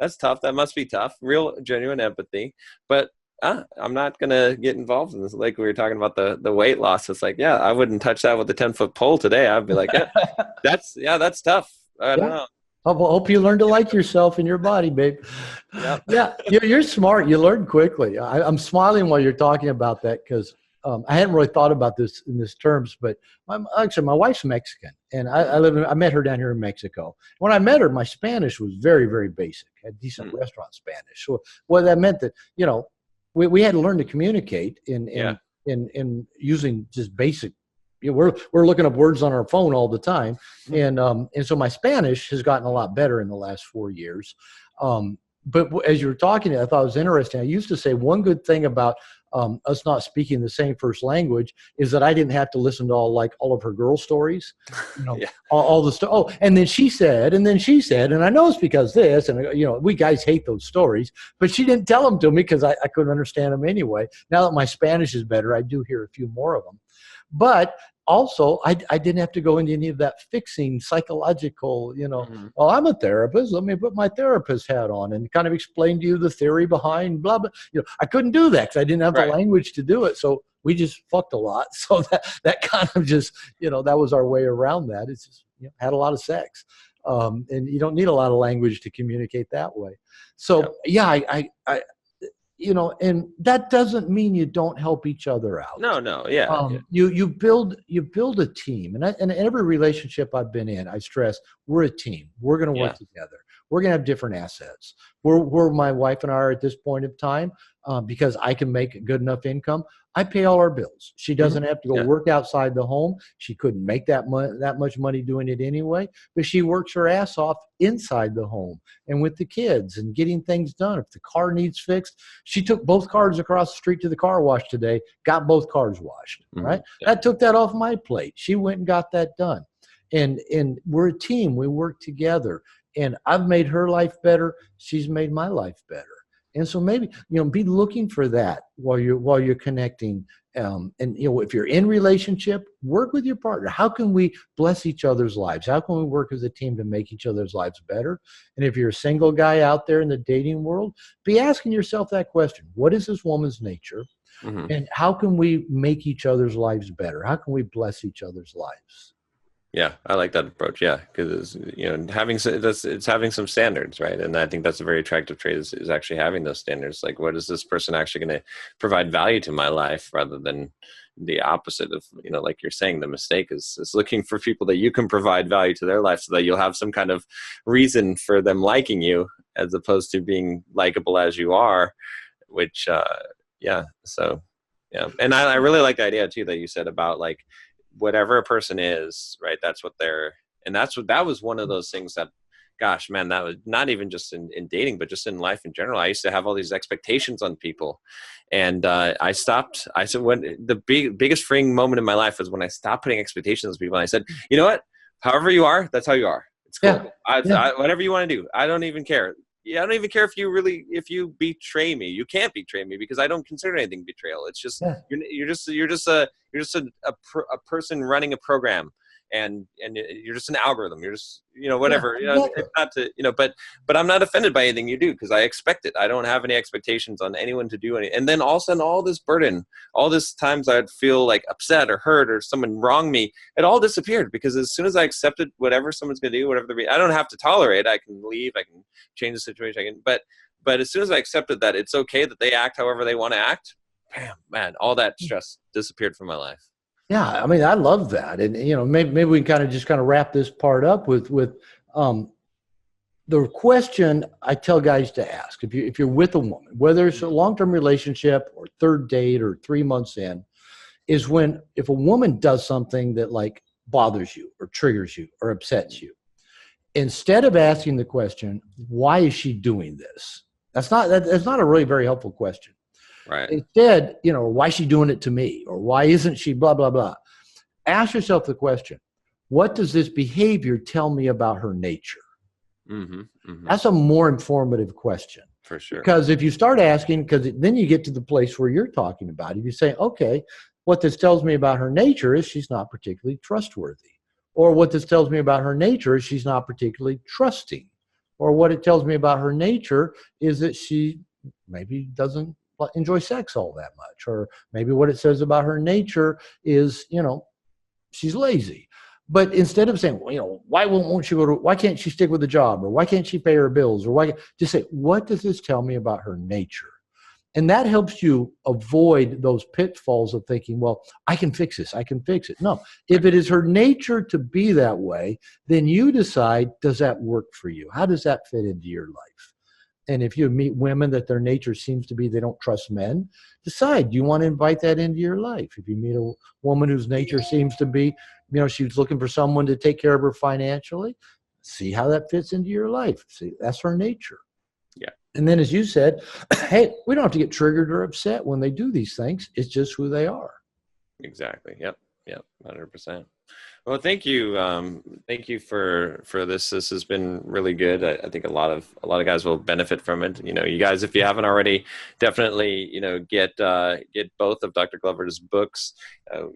That's tough. That must be tough. Real genuine empathy. But I'm not going to get involved in this. Like we were talking about the weight loss. It's I wouldn't touch that with a 10-foot pole today. I'd be that's tough. I don't know. I hope you learn to like yourself and your body, babe. Yep. Yeah, you're smart. You learn quickly. I'm smiling while you're talking about that, because I hadn't really thought about this in these terms. But actually, my wife's Mexican, and I met her down here in Mexico. When I met her, my Spanish was very, very basic. I had decent restaurant Spanish. So that meant that we had to learn to communicate in using just basic. We're looking up words on our phone all the time, and so my Spanish has gotten a lot better in the last 4 years. But as you were talking, I thought it was interesting. I used to say one good thing about us not speaking the same first language is that I didn't have to listen to all of her girl stories, all the stuff. Oh, and then she said, and I know it's because this, and we guys hate those stories, but she didn't tell them to me because I couldn't understand them anyway. Now that my Spanish is better, I do hear a few more of them. But also, I didn't have to go into any of that fixing psychological, well, I'm a therapist. Let me put my therapist hat on and kind of explain to you the theory behind blah, blah. I couldn't do that because I didn't have the language to do it. So we just fucked a lot. So that kind of just, that was our way around that. It's just, had a lot of sex. And you don't need a lot of language to communicate that way. So, and that doesn't mean you don't help each other out. No, You build a team, and in every relationship I've been in, I stress we're a team. We're going to work together. we're going to have different assets. Where my wife and I are at this point of time, because I can make a good enough income, I pay all our bills. She doesn't have to go work outside the home. She couldn't make that much money doing it anyway, but she works her ass off inside the home and with the kids and getting things done. If the car needs fixed, she took both cars across the street to the car wash today, got both cars washed, right? That took that off my plate. She went and got that done. And we're a team. We work together. And I've made her life better. She's made my life better. And so maybe, be looking for that while you're connecting. And, if you're in relationship, work with your partner. How can we bless each other's lives? How can we work as a team to make each other's lives better? And if you're a single guy out there in the dating world, be asking yourself that question. What is this woman's nature? And how can we make each other's lives better? How can we bless each other's lives? Yeah, I like that approach. Yeah, because it's having some standards, right? And I think that's a very attractive trait is actually having those standards. Like, what is this person actually going to provide value to my life, rather than the opposite of, like you're saying, the mistake is looking for people that you can provide value to their life, so that you'll have some kind of reason for them liking you, as opposed to being likable as you are. Which, So, yeah, and I really like the idea too that you said about like, whatever a person is, right, that's what they're, and that was one of those things that, gosh, man, that was not even just in dating, but just in life in general. I used to have all these expectations on people, and I said, when the biggest freeing moment in my life was when I stopped putting expectations on people, and I said, you know what, however you are, that's how you are. It's cool. Whatever you want to do, I don't even care. Yeah, I don't even care if you betray me. You can't betray me, because I don't consider anything betrayal. It's just you're just a person running a program, and you're just an algorithm. You're just whatever. It's not to but I'm not offended by anything you do, because I expect it. I don't have any expectations on anyone to do anything. And then all of a sudden, all this burden, all this times I'd feel like upset or hurt or someone wronged me, it all disappeared, because as soon as I accepted whatever someone's going to do, I don't have to tolerate. I can leave. I can change the situation. But as soon as I accepted that it's okay that they act however they want to act, bam, man, all that stress disappeared from my life. Yeah, I mean, I love that. And, maybe we can kind of wrap this part up with the question I tell guys to ask. If you're with a woman, whether it's a long-term relationship or third date or 3 months in, is if a woman does something that like bothers you or triggers you or upsets you, instead of asking the question, why is she doing this? That's not a really very helpful question. Right. Instead, why is she doing it to me? Or why isn't she blah, blah, blah? Ask yourself the question, what does this behavior tell me about her nature? That's a more informative question. For sure. Because if you start asking, because then you get to the place where you're talking about it, you say, okay, what this tells me about her nature is she's not particularly trustworthy. Or what this tells me about her nature is she's not particularly trusting. Or what it tells me about her nature is that she maybe doesn't enjoy sex all that much. Or maybe what it says about her nature is, she's lazy. But instead of saying, why can't she stick with the job? Or why can't she pay her bills? Or just say, what does this tell me about her nature? And that helps you avoid those pitfalls of thinking, well, I can fix this. I can fix it. No, if it is her nature to be that way, then you decide, does that work for you? How does that fit into your life? And if you meet women that their nature seems to be they don't trust men, decide, do you want to invite that into your life? If you meet a woman whose nature seems to be, she's looking for someone to take care of her financially, see how that fits into your life. See, that's her nature. Yeah. And then, as you said, hey, we don't have to get triggered or upset when they do these things. It's just who they are. Exactly. Yep. 100%. Well, thank you. Thank you for this. This has been really good. I think a lot of guys will benefit from it. You guys, if you haven't already, definitely, get both of Dr. Glover's books, and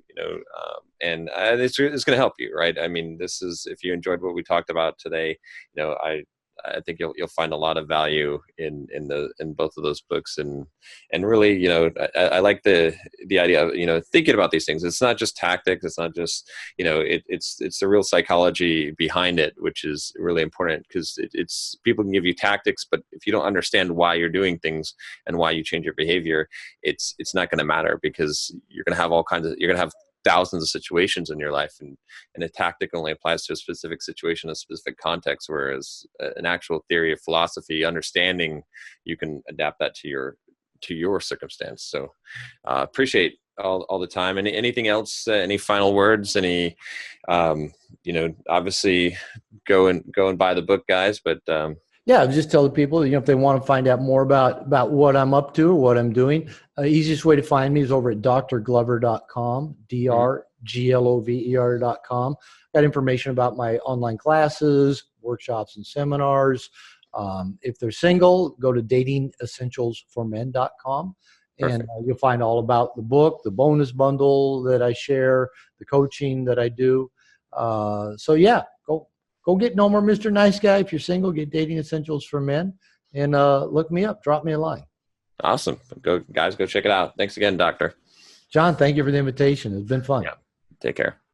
it's going to help you, right? I mean, this is, if you enjoyed what we talked about today, I think you'll find a lot of value in both of those books, and really, I like the idea of, thinking about these things. It's not just tactics. It's not just, it's the real psychology behind it, which is really important, because it's people can give you tactics, but if you don't understand why you're doing things and why you change your behavior, it's not going to matter, because you're going to have thousands of situations in your life, and a tactic only applies to a specific situation, a specific context, whereas an actual theory of philosophy, understanding, you can adapt that to your circumstance. So appreciate all the time. Anything else, any final words, any obviously go and buy the book, guys, but yeah, I just tell the people, if they want to find out more about what I'm up to or what I'm doing, easiest way to find me is over at drglover.com, drglover.com. Got information about my online classes, workshops, and seminars. If they're single, go to datingessentialsformen.com, and you'll find all about the book, the bonus bundle that I share, the coaching that I do. So yeah, Go get No More Mr. Nice Guy. If you're single, get Dating Essentials for Men, and look me up. Drop me a line. Awesome. Go check it out. Thanks again, Doctor. John, thank you for the invitation. It's been fun. Yeah. Take care.